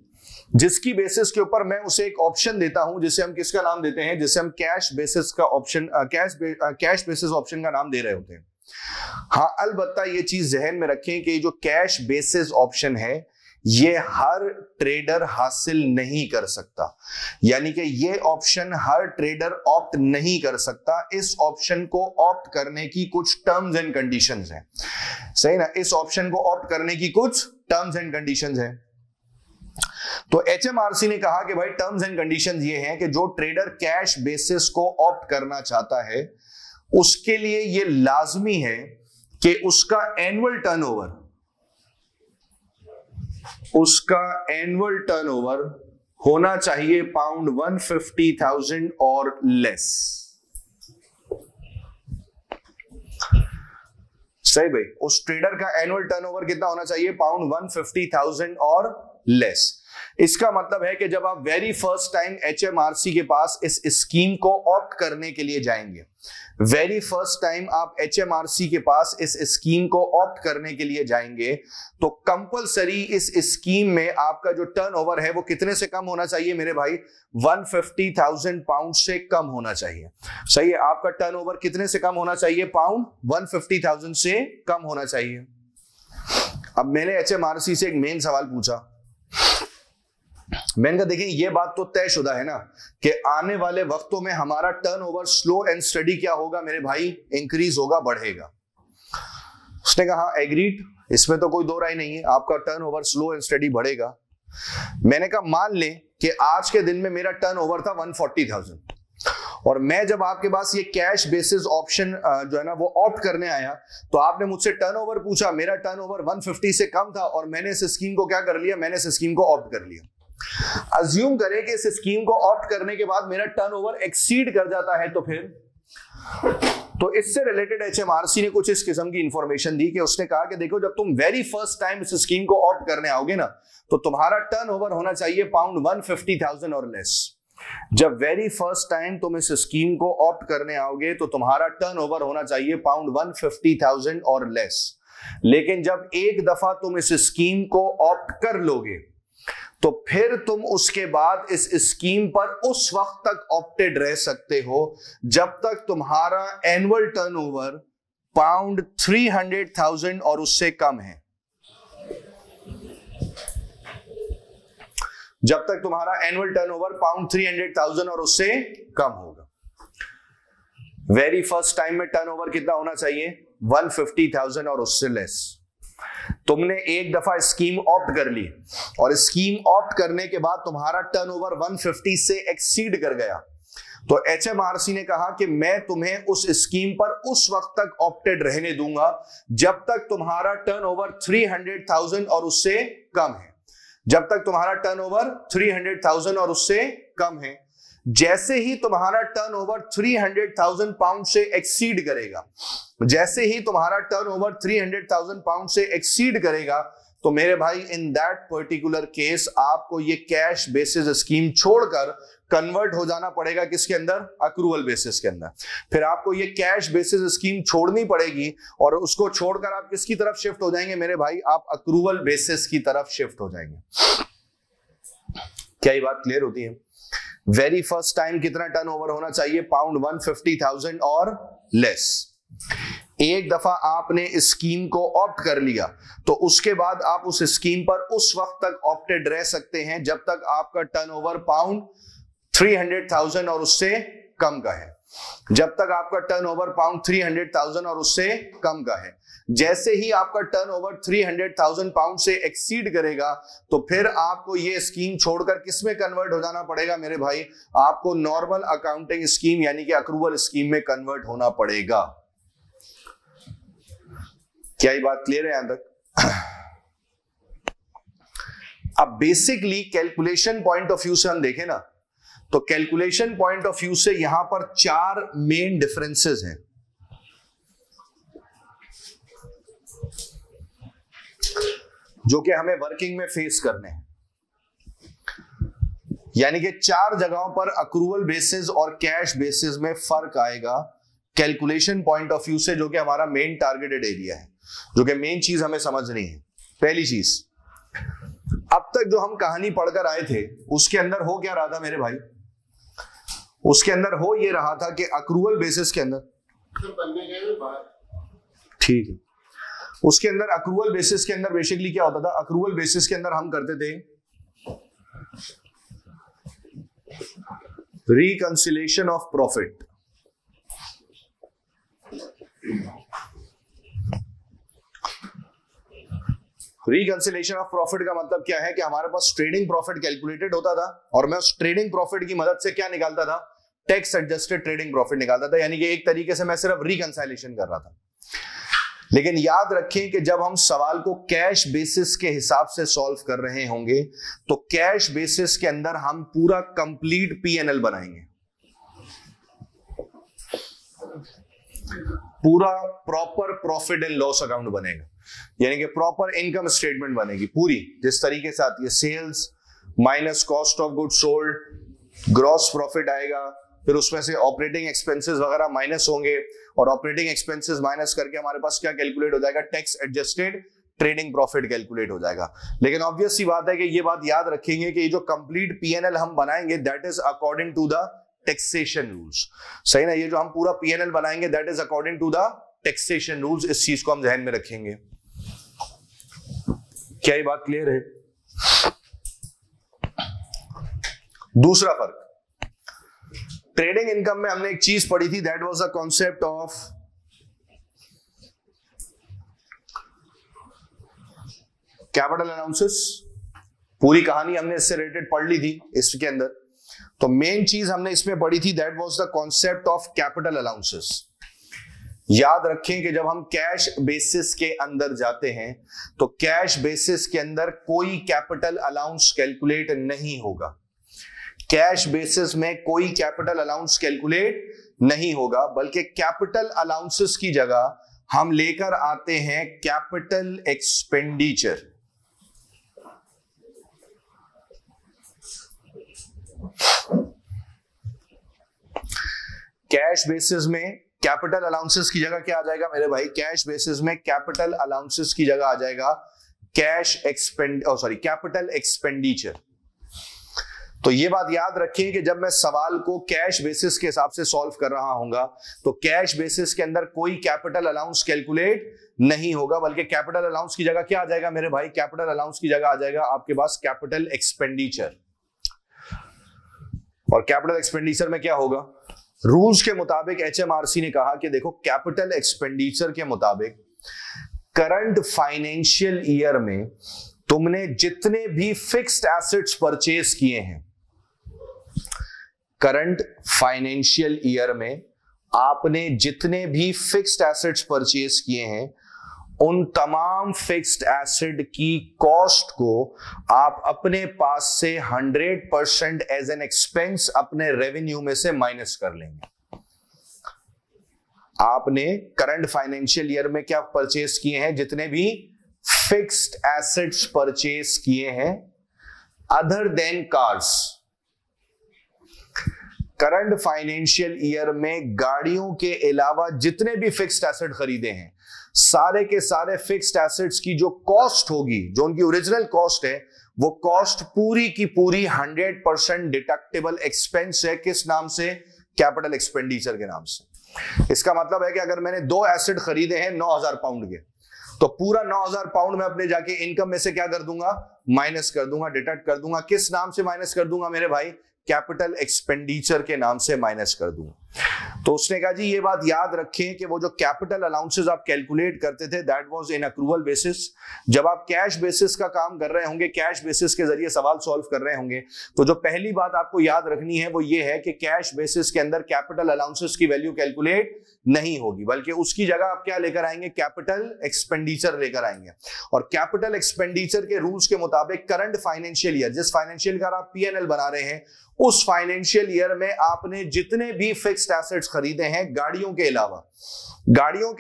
जिसकी बेसिस के ऊपर मैं उसे एक ऑप्शन देता हूं जिसे हम किसका नाम देते हैं? जिसे हम कैश बेसिस का ऑप्शन, कैश बेसिस ऑप्शन का नाम दे रहे होते हैं। हाँ, अलबत्ता ये चीज जहन में रखें कि जो कैश बेसिस ऑप्शन है ये हर ट्रेडर हासिल नहीं कर सकता, यानी कि ये ऑप्शन हर ट्रेडर ऑप्ट नहीं कर सकता। इस ऑप्शन को ऑप्ट करने की कुछ टर्म्स एंड कंडीशंस हैं। सही ना? इस ऑप्शन को ऑप्ट करने की कुछ टर्म्स एंड कंडीशंस हैं। तो एचएमआरसी ने कहा कि भाई टर्म्स एंड कंडीशंस ये हैं कि जो ट्रेडर कैश बेसिस को ऑप्ट करना चाहता है उसके लिए ये लाजमी है कि उसका एनुअल टर्नओवर होना चाहिए पाउंड 150,000 और लेस। सही भाई, उस ट्रेडर का एनुअल टर्नओवर कितना होना चाहिए? पाउंड 150,000 और लेस। इसका मतलब है कि जब आप वेरी फर्स्ट टाइम एचएमआरसी के पास इस स्कीम को ऑप्ट करने के लिए जाएंगे, वेरी फर्स्ट टाइम आप एचएमआरसी के पास इस स्कीम को ऑप्ट करने के लिए जाएंगे तो कंपलसरी इस स्कीम में आपका जो टर्नओवर है वो कितने से कम होना चाहिए मेरे भाई? 150,000 पाउंड से कम होना चाहिए। सही है, आपका टर्नओवर कितने से कम होना चाहिए? पाउंड 150,000 से कम होना चाहिए। अब मैंने एचएमआरसी से एक मेन सवाल पूछा, मैंने कहा देखिए ये बात तो तयशुदा है ना कि आने वाले वक्तों में हमारा टर्नओवर स्लो एंड स्टडी क्या होगा मेरे भाई? इंक्रीज होगा, बढ़ेगा। उसने कहा हाँ एग्रीड, इसमें तो कोई दो राय नहीं है, आपका टर्नओवर स्लो एंड स्टडी बढ़ेगा। मैंने कहा मान लें कि आज के दिन में मेरा टर्नओवर था 140,000 और मैं जब आपके पास ये कैश बेसिस ऑप्शन जो है ना वो ऑप्ट करने आया, तो आपने मुझसे टर्नओवर पूछा, मेरा टर्नओवर 150 से कम था और मैंने इस स्कीम को क्या कर लिया, मैंने इस स्कीम को ऑप्ट कर लिया। अज्यूम करें कि इस स्कीम को ऑप्ट करने के बाद मेरा टर्नओवर एक्सीड कर जाता है, तो इससे रिलेटेड HMRC ने कुछ इस किस्म की इंफॉर्मेशन दी कि उसने कहा कि देखो, जब तुम वेरी फर्स्ट टाइम इस स्कीम को ऑप्ट करने आओगे ना, तो तुम्हारा टर्नओवर होना चाहिए पाउंड 150,000 और लेस। जब वेरी फर्स्ट टाइम तुम इस स्कीम को ऑप्ट करने आओगे तो तुम्हारा टर्नओवर होना चाहिए पाउंड 150,000 और लेस। लेकिन जब एक दफा तुम इस स्कीम को ऑप्ट कर लोगे, तो फिर तुम उसके बाद इस स्कीम पर उस वक्त तक ऑप्टेड रह सकते हो जब तक तुम्हारा एनुअल टर्नओवर पाउंड 300,000 और उससे कम है। जब तक तुम्हारा एनुअल टर्नओवर पाउंड 300,000 और उससे कम होगा। वेरी फर्स्ट टाइम में टर्नओवर कितना होना चाहिए, 150,000 और उससे लेस। तुमने एक दफा स्कीम ऑप्ट कर ली और स्कीम ऑप्ट करने के बाद तुम्हारा टर्नओवर 150 से एक्सीड कर गया, तो HMRC ने कहा कि मैं तुम्हें उस स्कीम पर उस वक्त तक ऑप्टेड रहने दूंगा जब तक तुम्हारा टर्नओवर 300,000 और उससे कम है। जब तक तुम्हारा टर्नओवर 300,000 और उससे कम है। जैसे ही तुम्हारा टर्नओवर 300,000 पाउंड से एक्सीड करेगा, जैसे ही तुम्हारा टर्नओवर 300,000 पाउंड से एक्सीड करेगा, तो मेरे भाई इन दैट पर्टिकुलर केस आपको ये कैश बेसिस स्कीम छोड़कर कन्वर्ट हो जाना पड़ेगा किसके अंदर, अक्रूवल बेसिस के अंदर। फिर आपको ये कैश बेसिस स्कीम छोड़नी पड़ेगी और उसको छोड़कर आप किसकी तरफ शिफ्ट हो जाएंगे मेरे भाई, आप अक्रूवल बेसिस की तरफ शिफ्ट हो जाएंगे। क्या ये बात क्लियर होती है? वेरी फर्स्ट टाइम कितना टर्नओवर होना चाहिए, पाउंड 150,000 और लेस। एक दफा आपने स्कीम को ऑप्ट कर लिया तो उसके बाद आप उस स्कीम पर उस वक्त तक ऑप्टेड रह सकते हैं जब तक आपका टर्नओवर पाउंड 300,000 और उससे कम का है। जब तक आपका टर्नओवर पाउंड 300,000 और उससे कम का है। जैसे ही आपका टर्नओवर 300,000 पाउंड से एक्सीड करेगा, तो फिर आपको ये स्कीम छोड़कर किसमें कन्वर्ट हो जाना पड़ेगा मेरे भाई, आपको नॉर्मल अकाउंटिंग स्कीम यानी कि अक्रूवल स्कीम में कन्वर्ट होना पड़ेगा। क्या ये बात क्लियर है यहां तक? अब basically calculation point of view से हम देखें ना, तो कैलकुलेशन पॉइंट ऑफ व्यू से यहां पर 4 मेन डिफरेंसेस हैं। जो कि हमें वर्किंग में फेस करने हैं। यानी कि 4 जगहों पर अक्रूवल बेसिस और कैश बेसिस में फर्क आएगा कैलकुलेशन पॉइंट ऑफ व्यू से, जो कि हमारा मेन टारगेटेड एरिया है, जो कि मेन चीज हमें समझनी है। पहली चीज, अब तक जो हम कहानी पढ़कर आए थे उसके अंदर हो क्या रहा था मेरे भाई, उसके अंदर हो ये रहा था कि अक्रूवल बेसिस के अंदर, ठीक है, उसके अंदर अक्रूवल बेसिस के अंदर बेसिकली क्या होता था, अक्रूवल बेसिस के अंदर हम करते थे reconciliation of profit. Reconciliation of profit का मतलब क्या है कि हमारे पास ट्रेडिंग प्रॉफिट कैलकुलेटेड होता था और मैं उस ट्रेडिंग प्रॉफिट की मदद से क्या निकालता था, टैक्स एडजस्टेड ट्रेडिंग प्रॉफिट निकालता था। यानी कि एक तरीके से मैं सिर्फ रिकंसिलेशन कर रहा था। लेकिन याद रखें कि जब हम सवाल को कैश बेसिस के हिसाब से सॉल्व कर रहे होंगे तो कैश बेसिस के अंदर हम पूरा कंप्लीट P&L बनाएंगे, पूरा proper profit and loss account बनेगा, यानी कि प्रॉपर इनकम स्टेटमेंट बनेगी पूरी, जिस तरीके से आती है sales minus cost of good sold, gross profit आएगा, फिर उसमें से ऑपरेटिंग एक्सपेंसेस वगैरह माइनस होंगे और ऑपरेटिंग एक्सपेंसेस माइनस करके हमारे पास क्या कैलकुलेट हो जाएगा, tax adjusted trading profit calculate हो जाएगा। लेकिन ऑब्वियस सी बात है कि ये बात याद रखेंगे कि ये जो कंप्लीट P&L हम बनाएंगे that is according to the taxation rules. सही ना, ये जो हम पूरा P&L बनाएंगे that is according to the taxation rules. इस चीज को हम ध्यान में रखेंगे। क्या ये बात क्लियर है? दूसरा फर्क, ट्रेडिंग इनकम में हमने एक चीज पढ़ी थी, that was the concept of capital allowances. पूरी कहानी हमने इससे रिलेटेड पढ़ ली थी इसके अंदर। तो मेन चीज हमने इसमें पढ़ी थी, that was the concept of capital allowances. याद रखें कि जब हम कैश बेसिस के अंदर जाते हैं तो कैश बेसिस के अंदर कोई कैपिटल अलाउंस कैलकुलेट नहीं होगा। कैश बेसिस में कोई कैपिटल अलाउंस कैलकुलेट नहीं होगा, बल्कि कैपिटल अलाउंसेस की जगह हम लेकर आते हैं कैपिटल एक्सपेंडिचर। कैश बेसिस में कैपिटल अलाउंसेस की जगह क्या आ जाएगा मेरे भाई? कैश बेसिस में कैपिटल अलाउंसेस की जगह आ जाएगा कैपिटल एक्सपेंडिचर। तो ये बात याद रखें कि जब मैं सवाल को कैश बेसिस के हिसाब से सॉल्व कर रहा हूंगा तो कैश बेसिस के अंदर कोई कैपिटल अलाउंस कैलकुलेट नहीं होगा, बल्कि कैपिटल अलाउंस की जगह क्या आ जाएगा मेरे भाई? कैपिटल अलाउंस की जगह आ जाएगा आपके पास कैपिटल एक्सपेंडिचर। और कैपिटल एक्सपेंडिचर में क्या होगा? रूल्स के मुताबिक एचएमआरसी ने कहा कि देखो, कैपिटल एक्सपेंडिचर के मुताबिक करंट फाइनेंशियल ईयर में तुमने जितने भी फिक्स्ड एसेट्स परचेज किए हैं, करंट फाइनेंशियल ईयर में आपने जितने भी फिक्स्ड एसेट्स परचेज किए हैं, उन तमाम फिक्स्ड एसेट की कॉस्ट को आप अपने पास से 100% एज एन एक्सपेंस अपने रेवेन्यू में से माइनस कर लेंगे। आपने करंट फाइनेंशियल ईयर में क्या परचेज किए हैं? जितने भी फिक्स्ड एसेट्स परचेज किए हैं other than cars. Current financial year में गाड़ियों के अलावा जितने भी फिक्स्ड एसेट खरीदे हैं, सारे के सारे फिक्स्ड एसेट्स की जो कॉस्ट होगी, जो उनकी ओरिजिनल कॉस्ट है, वो कॉस्ट पूरी की पूरी 100% डिडक्टेबल एक्सपेंस है। किस नाम से? कैपिटल एक्सपेंडिचर के नाम से। इसका मतलब है कि अगर मैंने 2 एसेट खरीदे हैं 9,000 पाउंड के, तो पूरा 9,000 पाउंड में अपने जाके इनकम में से क्या कर दूंगा? माइनस कर दूंगा, डिडक्ट कर दूंगा। किस नाम से माइनस कर दूंगा मेरे भाई? कैपिटल एक्सपेंडिचर के नाम से माइनस कर दूंगा। तो उसने कहा जी ये बात याद रखें कि वो जो कैपिटल अलाउंसेस आप कैलकुलेट करते थे, that was in accrual basis. जब आप कैश बेसिस का काम कर रहे होंगे, कैश बेसिस के जरिए सवाल सॉल्व कर रहे होंगे, तो जो पहली बात आपको याद रखनी है वो ये है कि कैश बेसिस के अंदर कैपिटल अलाउंसेस की वैल्यू कैलकुलेट नहीं होगी, बल्कि उसकी जगह आप क्या लेकर आएंगे? कैपिटल एक्सपेंडिचर लेकर आएंगे। और कैपिटल एक्सपेंडिचर के रूल्स के मुताबिक करंट फाइनेंशियल ईयर, जिस फाइनेंशियल ईयर आप पीएनएल बना रहे हैं, उस फाइनेंशियल ईयर में आपने जितने भी फिक्स्ड एसेट्स खरीदे हैं, गाड़ियों के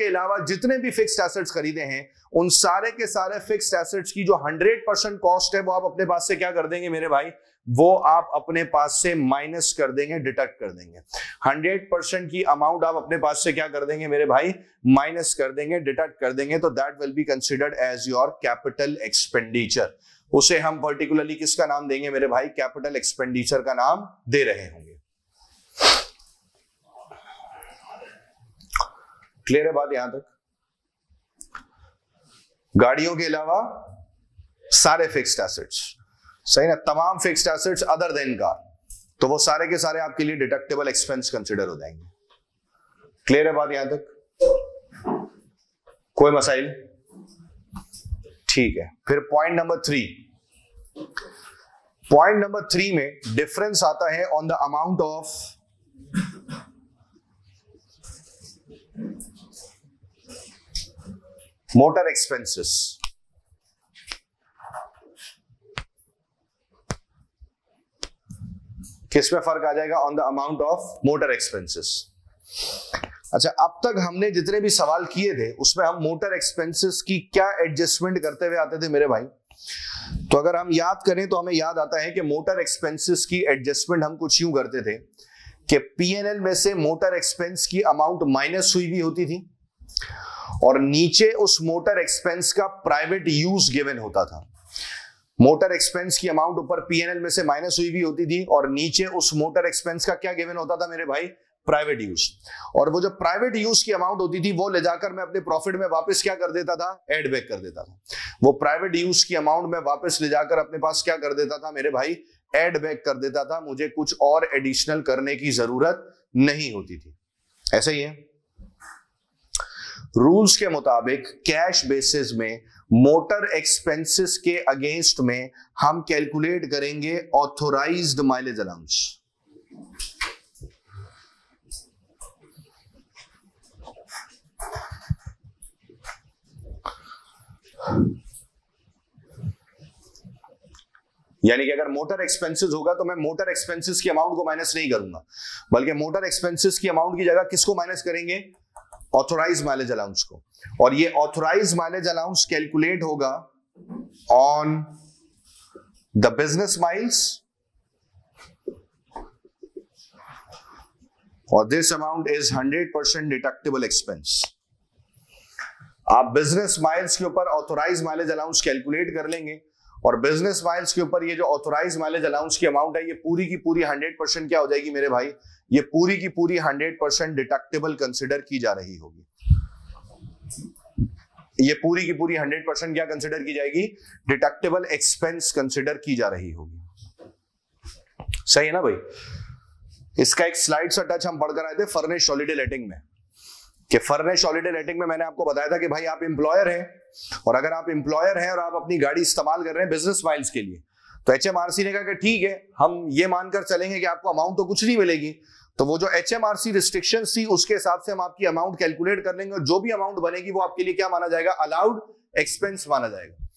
अलावा जितने भी फिक्स्ड एसेट्स खरीदे हैं, उन सारे के सारे फिक्स्ड एसेट्स की जो 100% कॉस्ट है, वो आप अपने पास से क्या कर देंगे मेरे भाई? वो आप अपने पास से माइनस कर देंगे, डिडक्ट कर देंगे। 100% की अमाउंट आप अपने पास से क्या कर देंगे मेरे भाई? माइनस कर देंगे, डिडक्ट कर देंगे। तो that will be considered as your capital expenditure. उसे हम पर्टिकुलरली किसका नाम देंगे मेरे भाई? कैपिटल एक्सपेंडिचर का नाम दे रहे होंगे। क्लियर है बात यहां तक? गाड़ियों के अलावा सारे फिक्स्ड एसेट्स, सही ना? तमाम fixed assets other than car, तो वो सारे के सारे आपके लिए डिडक्टेबल एक्सपेंस कंसिडर हो जाएंगे। क्लियर है बात यहां तक? कोई मसाइल? ठीक है। फिर पॉइंट नंबर 3। पॉइंट नंबर 3 में डिफरेंस आता है on the amount of motor expenses. किसमें फर्क आ जाएगा? On the amount of motor expenses. अच्छा, अब तक हमने जितने भी सवाल किए थे उसमें हम मोटर एक्सपेंसेस की क्या एडजस्टमेंट करते हुए आते थे मेरे भाई? तो अगर हम याद करें तो हमें याद आता है कि मोटर एक्सपेंसेस की एडजस्टमेंट हम कुछ यूं करते थे कि पीएनएल में से मोटर एक्सपेंस की अमाउंट माइनस हुई भी होती थी, और नीचे उस मोटर एक्सपेंस का प्राइवेट यूज गिवन होता था। मोटर एक्सपेंस की अमाउंट ऊपर पीएनएल में से माइनस हुई भी होती थी, और नीचे उस मोटर एक्सपेंस का क्या गिवन होता था मेरे भाई? Private use. और वो जो प्राइवेट यूज की अमाउंट होती थी वो ले जाकर मैं अपने प्रॉफिट में वापस क्या कर देता था? एड बैक कर देता था। वो प्राइवेट यूज की अमाउंट में वापस ले जाकर अपने पास क्या कर देता था मेरे भाई? एड बैक कर देता था। मुझे कुछ और एडिशनल करने की जरूरत नहीं होती थी। ऐसा ही है। रूल्स के मुताबिक कैश बेसिस में मोटर एक्सपेंसेस के अगेंस्ट में हम कैलकुलेट करेंगे ऑथोराइज्ड माइलेज अलाउंस। यानी कि अगर मोटर एक्सपेंसेस होगा तो मैं मोटर एक्सपेंसेस की अमाउंट को माइनस नहीं करूंगा, बल्कि मोटर एक्सपेंसेस की अमाउंट की जगह किसको माइनस करेंगे? ऑथोराइज माइलेज अलाउंस को। और ये ऑथोराइज माइलेज अलाउंस कैलकुलेट होगा ऑन द बिजनेस माइल्स, और this amount is 100% deductible expense. आप बिजनेस माइल्स के ऊपर ऑथोराइज माइलेज अलाउंस कैलकुलेट कर लेंगे, और बिजनेस माइल्स के ऊपर ये जो ऑथोराइज माइलेज अलाउंस की अमाउंट है, ये पूरी की पूरी 100% क्या हो जाएगी मेरे भाई? ये पूरी की पूरी 100% डिडक्टेबल कंसिडर की जा रही होगी। ये पूरी की पूरी 100% क्या कंसिडर की जाएगी? डिडक्टेबल एक्सपेंस कंसिडर की जा रही होगी। सही है ना भाई? इसका एक स्लाइड सा टच हम पढ़कर आए थे फर्निश हॉलिडे लेटिंग में, कि फर्निश हॉलिडे लेटिंग में मैंने आपको बताया था कि भाई आप एम्प्लॉयर हैं, और अगर आप एम्प्लॉयर हैं और आप अपनी गाड़ी इस्तेमाल कर रहे हैं बिजनेस माइल्स के लिए, तो एचएमआरसी ने कहा कि ठीक है, हम ये मानकर चलेंगे कि आपको अमाउंट तो कुछ नहीं मिलेगी, तो वो जो एचएमआरसी रिस्ट्रिक्शंस थी उसके हिसाब से हम आपकी अमाउंट कैलकुलेट कर लेंगे, और जो भी अमाउंट बनेगी वो आपके लिए क्या माना जाएगा? अलाउड एक्सपेंस माना जाएगा।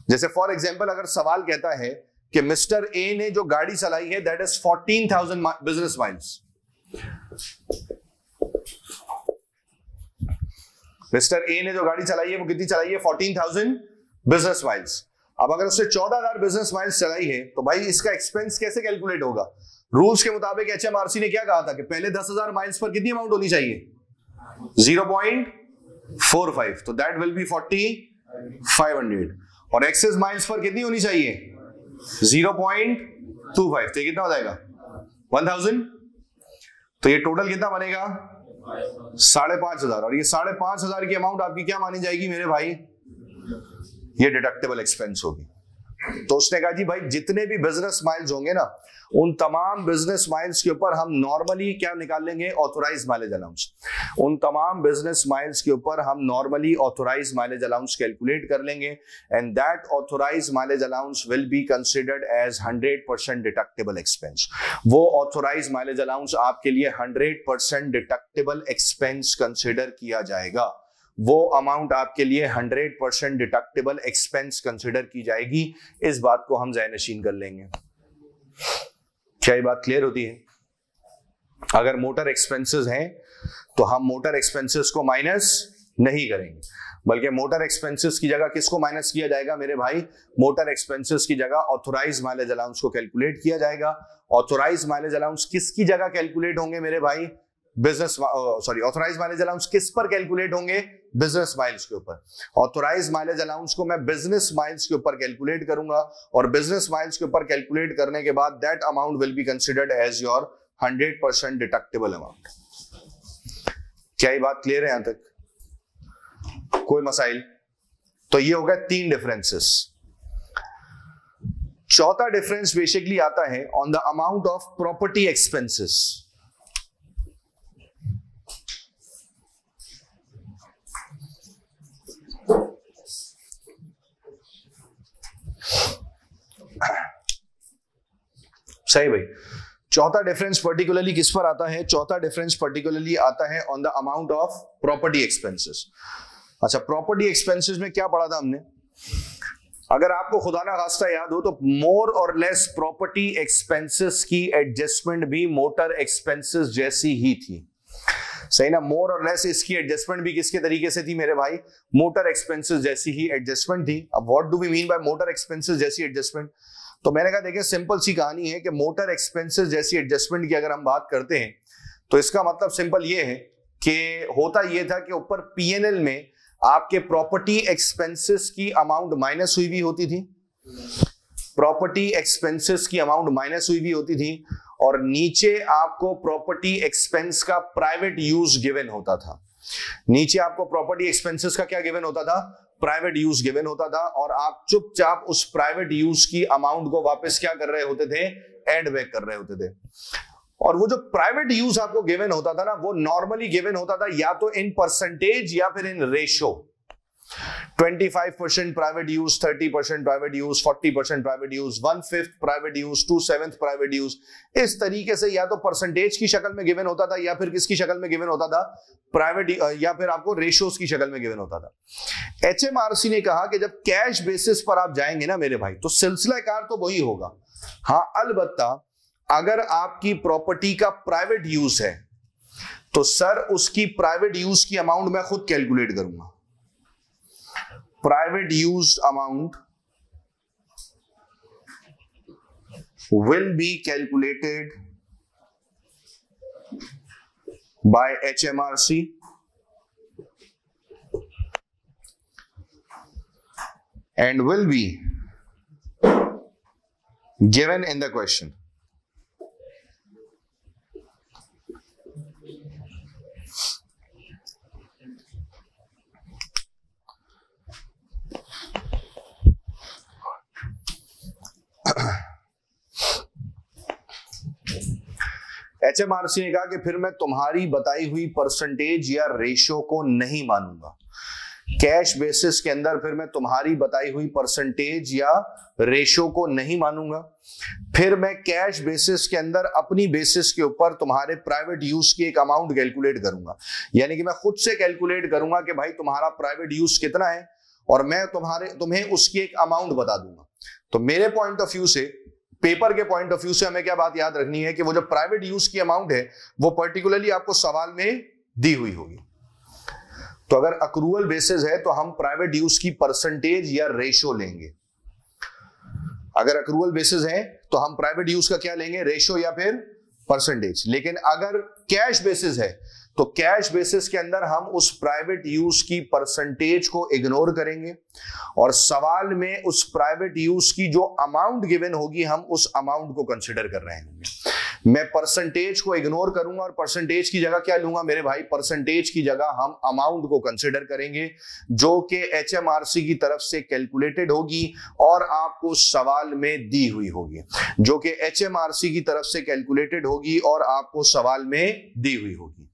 जैसे फॉर एग्जांपल अगर सवाल कहता है कि मिस्टर ए ने जो गाड़ी चलाई है that is 14,000 business miles, mister A ने जो गाड़ी चलाई है वो कितनी चलाई है? 14,000 बिजनेस माइल्स। अब अगर उसने 14,000 बिजनेस माइल्स चलाई है तो भाई इसका एक्सपेंस कैसे कैलकुलेट होगा? रूल्स के मुताबिक एचएमआरसी ने क्या कहा था कि पहले 10,000 माइल्स पर कितनी अमाउंट होनी चाहिए? 0.45, तो दैट विल बी 4,500, और एक्सेस माइल्स पर कितनी होनी चाहिए? 0.25, तो ये कितना हो जाएगा? 1,000। तो ये टोटल कितना बनेगा? 5,500, और ये 5,500 की अमाउंट आपकी क्या मानी जाएगी मेरे भाई? ये डिडक्टेबल एक्सपेंस होगी। तो उसने कहा जी भाई जितने भी बिजनेस माइल्स होंगे ना, उन तमाम बिजनेस माइल्स के ऊपर हम नॉर्मली क्या निकाल लेंगे? Authorise mileage allowance. उन तमाम बिजनेस माइल्स के ऊपर हम normally authorise mileage allowance calculate कर लेंगे, and that authorise mileage allowance will be considered as 100% deductible expense. वो ऑथोराइज माइलेज अलाउंस आपके लिए 100% डिडक्टेबल एक्सपेंस कंसिडर किया जाएगा। वो अमाउंट आपके लिए 100% डिडक्टेबल एक्सपेंस कंसिडर की जाएगी। इस बात को हम ज़हनशीन कर लेंगे। क्या ये बात क्लियर होती है? अगर मोटर एक्सपेंसेस हैं तो हम मोटर एक्सपेंसेस को माइनस नहीं करेंगे, बल्कि मोटर एक्सपेंसेस की जगह किसको माइनस किया जाएगा मेरे भाई? मोटर एक्सपेंसेस की जगह ऑथोराइज माइलेज अलाउंस को कैलकुलेट किया जाएगा। ऑथोराइज माइलेज अलाउंस किसकी जगह कैलकुलेट होंगे मेरे भाई? ऑथोराइज माइलेज अलाउंस किस पर कैलकुलेट होंगे? बिजनेस माइल्स के ऊपर। ऑथोराइज माइलेज अलाउंस को मैं बिजनेस माइल्स के ऊपर कैलकुलेट करूंगा, और बिजनेस माइल्स के ऊपर कैलकुलेट करने के बाद that amount will be considered as your 100% deductible amount. क्या ये बात क्लियर है यहां तक? कोई मसाइल? तो ये हो गया 3 डिफरेंसेस। चौथा डिफरेंस बेसिकली आता है on the amount of property expenses. सही भाई। चौथा डिफरेंस पर्टिकुलरली किस पर आता है? चौथा डिफरेंस पर्टिकुलरली आता है on the amount of property expenses. अच्छा, प्रॉपर्टी एक्सपेंसेस में क्या पढ़ा था हमने? अगर आपको खुदा ना खास्ता याद हो तो मोर और लेस प्रॉपर्टी एक्सपेंसेस की एडजस्टमेंट भी मोटर एक्सपेंसेस जैसी ही थी। सही ना? मोर और लेस इसकी एडजस्टमेंट भी किसके तरीके से थी मेरे भाई? मोटर एक्सपेंसेस जैसी ही एडजस्टमेंट थी। अब what do we mean by motor expenses जैसी एडजस्टमेंट? तो मैंने कहा देखिए सिंपल सी कहानी है कि मोटर एक्सपेंसेस जैसी एडजस्टमेंट की अगर हम बात करते हैं तो इसका मतलब सिंपल ये है कि होता ये था कि ऊपर पीएनएल में आपके प्रॉपर्टी एक्सपेंसेस की अमाउंट माइनस हुई भी होती थी, प्रॉपर्टी एक्सपेंसेस की अमाउंट माइनस हुई भी होती थी, और नीचे आपको प्रॉपर्टी एक्सपेंस का प्राइवेट यूज गिवन होता था। नीचे आपको प्रॉपर्टी एक्सपेंसेस का क्या गिवन होता था? प्राइवेट यूज गिवन होता था, और आप चुपचाप उस प्राइवेट यूज की अमाउंट को वापस क्या कर रहे होते थे? एड बैक कर रहे होते थे। और वो जो प्राइवेट यूज आपको गिवन होता था ना, वो नॉर्मली गिवन होता था या तो इन परसेंटेज या फिर in ratio. 25% private use, 30% private use, 40% private use, 1/5 private use, 2/7 private use. इस तरीके से या तो परसेंटेज की शक्ल में गिवन होता था या फिर किसकी शक्ल में गिवन होता था, प्राइवेट, या फिर आपको रेशियोज की शक्ल में गिवन होता था। एचएमआरसी ने कहा कि जब कैश बेसिस पर आप जाएंगे ना मेरे भाई, तो सिलसिलाकार तो वही होगा। हाँ, अलबत्ता अगर आपकी प्रॉपर्टी का प्राइवेट यूज है तो सर उसकी प्राइवेट यूज की अमाउंट मैं खुद कैलकुलेट करूंगा। Private use amount will be calculated by HMRC and will be given in the question. एचएमआरसी ने कहा कि फिर मैं तुम्हारी बताई हुई परसेंटेज या रेशियो को नहीं मानूंगा। कैश बेसिस के अंदर फिर मैं तुम्हारी बताई हुई परसेंटेज या रेशियो को नहीं मानूंगा। फिर मैं कैश बेसिस के अंदर अपनी बेसिस के ऊपर तुम्हारे प्राइवेट यूज की एक अमाउंट कैलकुलेट करूंगा। यानी कि मैं खुद से कैलकुलेट करूंगा कि भाई तुम्हारा प्राइवेट यूज कितना है और मैं तुम्हें उसकी एक अमाउंट बता दूंगा। तो मेरे पॉइंट ऑफ व्यू से, पेपर के पॉइंट ऑफ व्यू से हमें क्या बात याद रखनी है कि वो जो प्राइवेट यूज की अमाउंट है वो पर्टिकुलरली आपको सवाल में दी हुई होगी। तो अगर अक्रूवल बेसिस है तो हम प्राइवेट यूज की परसेंटेज या रेशियो लेंगे। अगर अक्रूवल बेसिस है तो हम प्राइवेट यूज का क्या लेंगे, रेशियो या फिर परसेंटेज। लेकिन अगर कैश बेसिस है तो कैश बेसिस के अंदर हम उस प्राइवेट यूज की परसेंटेज को इग्नोर करेंगे और सवाल में उस प्राइवेट यूज की जो अमाउंट गिवन होगी हम उस अमाउंट को कंसीडर कर रहे होंगे। मैं परसेंटेज को इग्नोर करूंगा और परसेंटेज की जगह क्या लूंगा मेरे भाई, परसेंटेज की जगह हम अमाउंट को कंसीडर करेंगे जो कि एचएमआरसी की तरफ से कैलकुलेटेड होगी और आपको सवाल में दी हुई होगी, जो कि एचएमआरसी की तरफ से कैलकुलेटेड होगी और आपको सवाल में दी हुई होगी।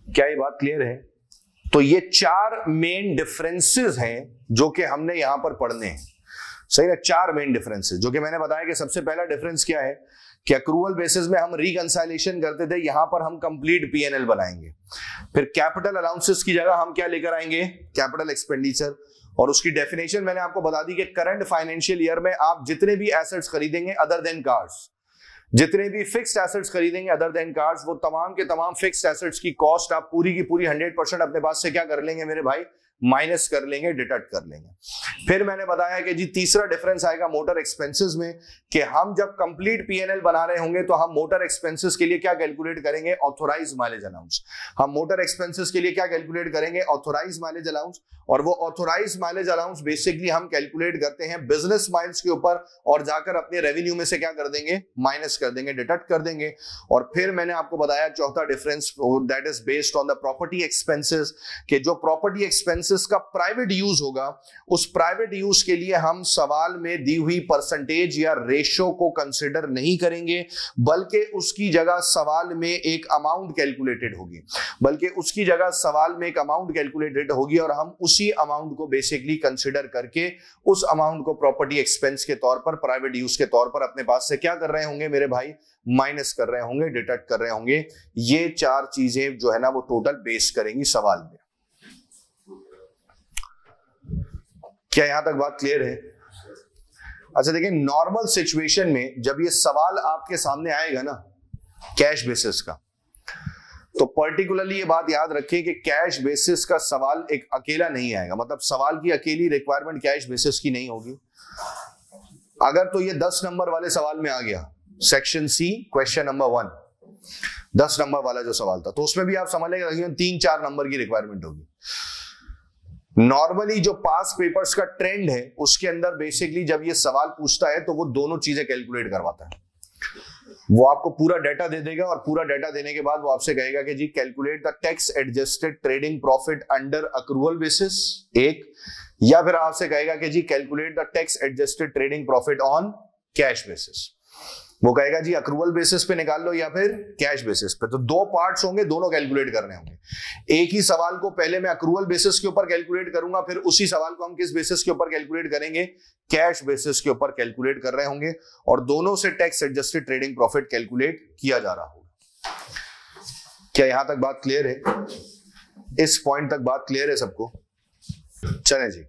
क्या ये बात क्लियर है? तो ये 4 मेन डिफरेंसेस हैं जो कि हमने यहां पर पढ़ने हैं। सही ना, 4 मेन डिफरेंसेस जो कि मैंने बताया कि सबसे पहला डिफरेंस क्या है कि अक्रूवल बेसिस में हम रिकंसाइलेशन करते थे, यहां पर हम कंप्लीट पीएनएल बनाएंगे। फिर कैपिटल अलाउंसेस की जगह हम क्या लेकर आएंगे, कैपिटल एक्सपेंडिचर। और उसकी डेफिनेशन मैंने आपको बता दी कि करंट फाइनेंशियल ईयर में आप जितने भी एसेट्स खरीदेंगे अदर देन कार्स, जितने भी फिक्स्ड एसेट्स खरीदेंगे अदर देन कार्स, वो तमाम के तमाम फिक्स्ड एसेट्स की कॉस्ट आप पूरी की पूरी 100% अपने पास से क्या कर लेंगे मेरे भाई, माइनस कर लेंगे, डिडक्ट कर लेंगे। फिर मैंने बताया कि जी तीसरा डिफरेंस आएगा मोटर एक्सपेंसेस में कि हम जब कंप्लीट पीएनएल बना रहे होंगे तो हम मोटर एक्सपेंसेस के लिए क्या कैलकुलेट करेंगे, ऑथोराइज माइलेज अलाउंस। हम मोटर एक्सपेंसेस के लिए क्या कैलकुलेट करेंगे, ऑथोराइज माइलेज अलाउंस। और वो ऑथोराइज माइलेज अलाउंस बेसिकली हम कैलकुलेट करते हैं बिजनेस माइल्स के ऊपर और जाकर अपने रेवेन्यू में से क्या कर देंगे, माइनस कर देंगे, डिडक्ट कर देंगे। और फिर मैंने आपको बताया चौथा difference, that is based on the property expenses, कि जो प्रॉपर्टी एक्सपेंसेस का प्राइवेट यूज होगा उस प्राइवेट यूज के लिए हम सवाल में दी हुई परसेंटेज या रेशियो को कंसीडर नहीं करेंगे, बल्कि उसकी जगह सवाल में एक अमाउंट कैलकुलेटेड होगी, बल्कि उसकी जगह सवाल में एक अमाउंट कैलकुलेटेड होगी और हम उसी अमाउंट को बेसिकली कंसीडर करके उस अमाउंट को प्रॉपर्टी एक्सपेंस के तौर पर, प्राइवेट यूज के तौर पर अपने पास से क्या कर रहे होंगे मेरे भाई, माइनस कर रहे होंगे, डिडक्ट कर रहे होंगे। ये 4 चीजें जो है ना वो टोटल बेस करेंगी सवाल में। क्या यहां तक बात क्लियर है? अच्छा देखिए, नॉर्मल सिचुएशन में जब ये सवाल आपके सामने आएगा ना कैश बेसिस का, तो पर्टिकुलरली ये बात याद रखें कि कैश बेसिस का सवाल एक अकेला नहीं आएगा, मतलब सवाल की अकेली रिक्वायरमेंट कैश बेसिस की नहीं होगी। अगर तो ये 10 नंबर वाले सवाल में आ गया, section C question number 1, 10 number वाला जो सवाल था, तो उसमें भी आप समझ लेंगे 3-4 नंबर की रिक्वायरमेंट होगी। नॉर्मली जो पास पेपर्स का ट्रेंड है उसके अंदर बेसिकली जब ये सवाल पूछता है तो वो दोनों चीजें कैलकुलेट करवाता है। वो आपको पूरा डाटा दे देगा और पूरा डाटा देने के बाद वो आपसे कहेगा कि जी calculate the tax adjusted trading profit under accrual basis, एक, या फिर आपसे कहेगा कि जी calculate the tax adjusted trading profit on cash basis. वो कहेगा जी अक्रूवल बेसिस पे निकाल लो या फिर कैश बेसिस पे। तो दो पार्ट्स होंगे, दोनों कैलकुलेट करने होंगे। एक ही सवाल को पहले मैं अक्रूवल बेसिस के ऊपर कैलकुलेट करूंगा, फिर उसी सवाल को हम किस बेसिस के ऊपर कैलकुलेट करेंगे, कैश बेसिस के ऊपर कैलकुलेट कर रहे होंगे, और दोनों से tax adjusted trading profit calculate किया जा रहा होगा। क्या यहां तक बात क्लियर है? इस पॉइंट तक बात क्लियर है सबको? चलें जी।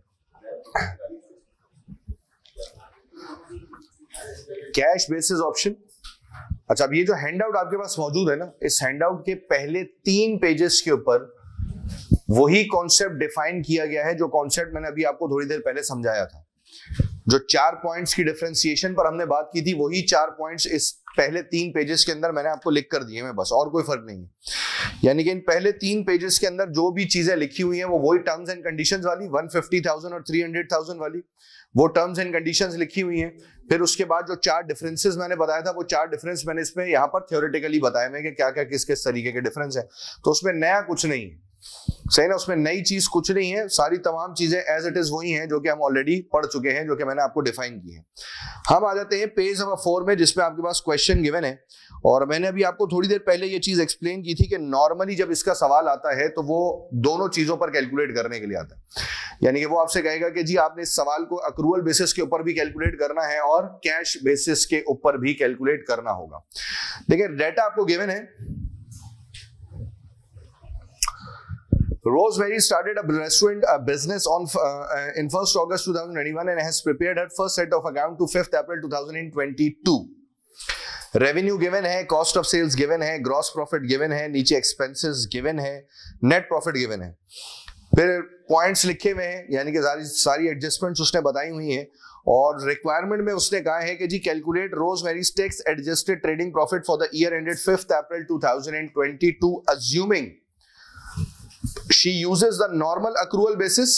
Cash basis option. अच्छा, अब ये जो हैंडआउट आपके पास मौजूद है ना, इस हैंडआउट के पहले 3 पेजेस के ऊपर वही कॉन्सेप्ट डिफाइन किया गया है जो कॉन्सेप्ट मैंने अभी आपको थोड़ी देर पहले समझाया था। जो 4 पॉइंट्स की डिफरेंशिएशन पर हमने बात की थी, वही 4 पॉइंट्स इस पहले 3 पेजेस के अंदर मैंने आपको लिख कर दिए हैं बस, और कोई फर्क नहीं है। यानी कि इन पहले 3 पेजेस के अंदर जो भी चीजें लिखी हुई हैं वो वही टर्म्स एंड कंडीशंस वाली 150,000 और 300,000 वाली वो टर्म्स एंड कंडीशंस लिखी हुई हैं। फिर उसके बाद जो 4 डिफरेंसेस मैंने बताया था, वो 4 डिफरेंस मैंने इसमें यहाँ पर थ्योरेटिकली बताए हैं कि क्या क्या किस किस तरीके के डिफरेंस है। तो उसमें नया कुछ नहीं है, सही ना, उसमें नई चीज कुछ नहीं है, सारी तमाम चीजें एज इट इज वही हैं जो कि हम ऑलरेडी पढ़ चुके हैं, जो कि मैंने आपको डिफाइन की है। हम आ जाते हैं पेज नंबर 4 में, जिसमें आपके पास क्वेश्चन गिवन है। और मैंने अभी आपको थोड़ी देर पहले ये चीज एक्सप्लेन की थी कि नॉर्मली जब इसका सवाल आता है तो वो दोनों चीजों पर कैलकुलेट करने के लिए आता है। यानी कि वो आपसे कहेगा कि जी आपने इस सवाल को अक्रूवल बेसिस के ऊपर भी कैलकुलेट करना है और कैश बेसिस के ऊपर भी कैलकुलेट करना होगा। देखिए डाटा आपको गिवन है। Rosemary started a restaurant business on in 1st August 2021 and has prepared her first set of account to 5th April 2022. Revenue given है, कॉस्ट ऑफ सेल्स गिवन है, ग्रॉस प्रॉफिट गिवन है, नीचे expenses given है, net profit given है, फिर points लिखे हुए हैं, यानी कि सारी एडजस्टमेंट्स उसने बताई हुई हैं। और रिक्वायरमेंट में उसने कहा है कि जी calculate Rosemary's tax adjusted trading profit for the year ended 5th April 2022 assuming she uses the normal accrual basis.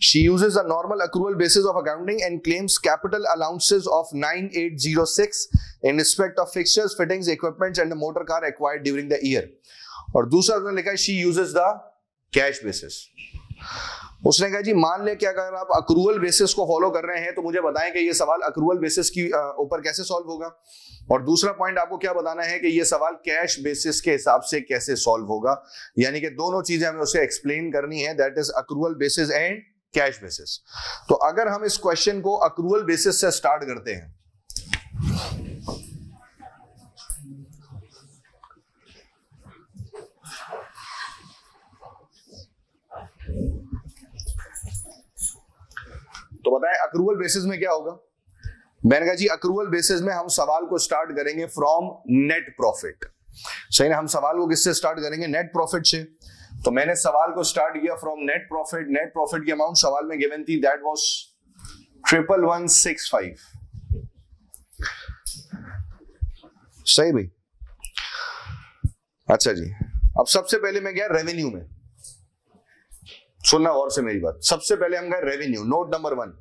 She uses the normal accrual basis of accounting and claims capital allowances of 9806 in respect of fixtures, fittings, equipments and the motor car acquired during the year. और दूसरा उसने लिखा है she uses the cash basis. उसने कहा जी मान ले कि अगर आप अक्रूवल बेसिस को फॉलो कर रहे हैं तो मुझे बताएं कि ये सवाल अक्रूवल बेसिस की ऊपर कैसे सॉल्व होगा। और दूसरा पॉइंट आपको क्या बताना है कि ये सवाल कैश बेसिस के हिसाब से कैसे सॉल्व होगा। यानी कि दोनों चीजें हमें उसे एक्सप्लेन करनी है, that is accrual basis and cash basis. तो अगर हम इस क्वेश्चन को अक्रूवल बेसिस से स्टार्ट करते हैं, तो बताएं अक्रूवल बेसिस में क्या होगा। मैंने कहा जी अक्रूवल बेसिस में हम सवाल को स्टार्ट करेंगे फ्रॉम नेट प्रॉफिट। सही ना, हम सवाल को किससे स्टार्ट करेंगे? नेट प्रॉफिट से। तो मैंने सवाल को स्टार्ट किया from net profit. Net profit की अमाउंट सवाल में गिवन थी, दैट वाज 11165। सही भाई। अच्छा जी, अब सबसे पहले मैं गया रेवेन्यू में। सुनना गौर से मेरी बात। सबसे पहले हम गए रेवेन्यू, नोट नंबर 1।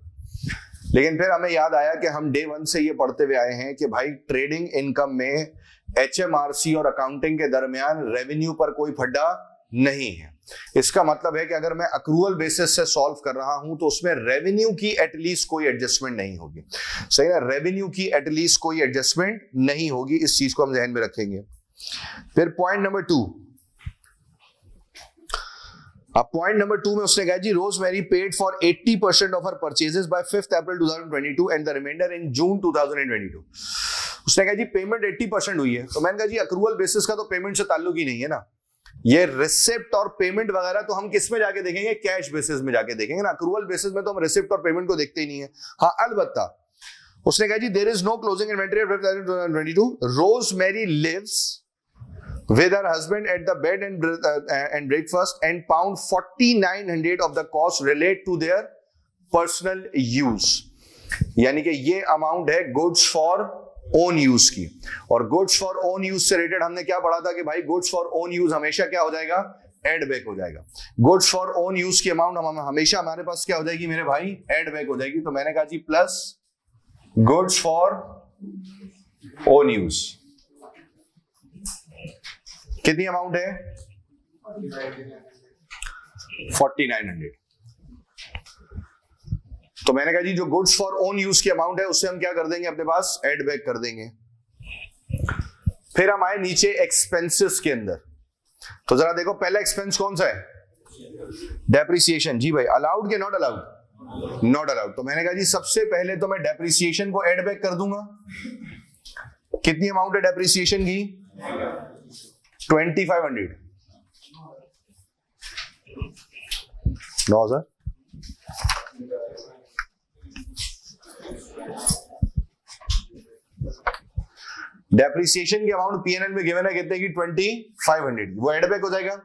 लेकिन फिर हमें याद आया कि हम डे 1 से ये पढ़ते हुए आए हैं कि भाई ट्रेडिंग इनकम में HMRC और अकाउंटिंग के दरमियान रेवेन्यू पर कोई फड्डा नहीं है। इसका मतलब है कि अगर मैं अक्रूवल बेसिस से सॉल्व कर रहा हूं तो उसमें रेवेन्यू की एटलीस्ट कोई एडजस्टमेंट नहीं होगी। सही ना, रेवेन्यू की एटलीस्ट कोई एडजस्टमेंट नहीं होगी। इस चीज को हम ध्यान में रखेंगे। फिर पॉइंट नंबर 2। अब पॉइंट नंबर 2 में उसने कहा जी Rosemary paid for 80% of her purchases by 5th April 2022 and the remainder in June 2022। उसने कहा जी पेमेंट 80% हुई है। तो मैंने कहा जी अक्रूवल बेसिस का तो पेमेंट से ताल्लुक ही नहीं है ना। ये रिसिप्ट और पेमेंट वगैरह तो हम किस में जाके देखेंगे? कैश बेसिस में जाके देखेंगे ना। अक्रूवल बेसिस में तो हम रिसिप्ट और पेमेंट को देखते ही नहीं है। हाँ अलबत्ता उसने कहा जी there is no closing inventory of 2022। Rosemary lives with her husband at the bed and breakfast and pound 4900 of the cost relate to their personal use। यानी कि ये अमाउंट है गुड्स फॉर ओन यूज की। और goods for own use से related हमने क्या पढ़ा था कि भाई गुड्स फॉर ओन यूज हमेशा क्या हो जाएगा? एड बैक हो जाएगा। गुड्स फॉर ओन यूज की अमाउंट हम हमेशा हमारे पास क्या हो जाएगी मेरे भाई? एड बैक हो जाएगी। तो मैंने कहा जी plus goods for own use कितनी अमाउंट है? 4900। तो मैंने कहा जी जो गुड्स फॉर ओन यूज की अमाउंट है उससे हम क्या कर देंगे, अपने पास एड बैक कर देंगे। फिर हम आए नीचे एक्सपेंसेस के अंदर। तो जरा देखो पहला एक्सपेंस कौन सा है, डेप्रिसिएशन। जी भाई अलाउड के नॉट अलाउड, नॉट अलाउड। तो मैंने कहा जी सबसे पहले तो मैं डेप्रिसिएशन को एड बैक कर दूंगा। कितनी अमाउंट है डेप्रिसिएशन की, 2500। नो सर, डेप्रिसिएशन की अमाउंट पीएनएल में गिवन है कितने की, 2500, वो एड बैक हो जाएगा।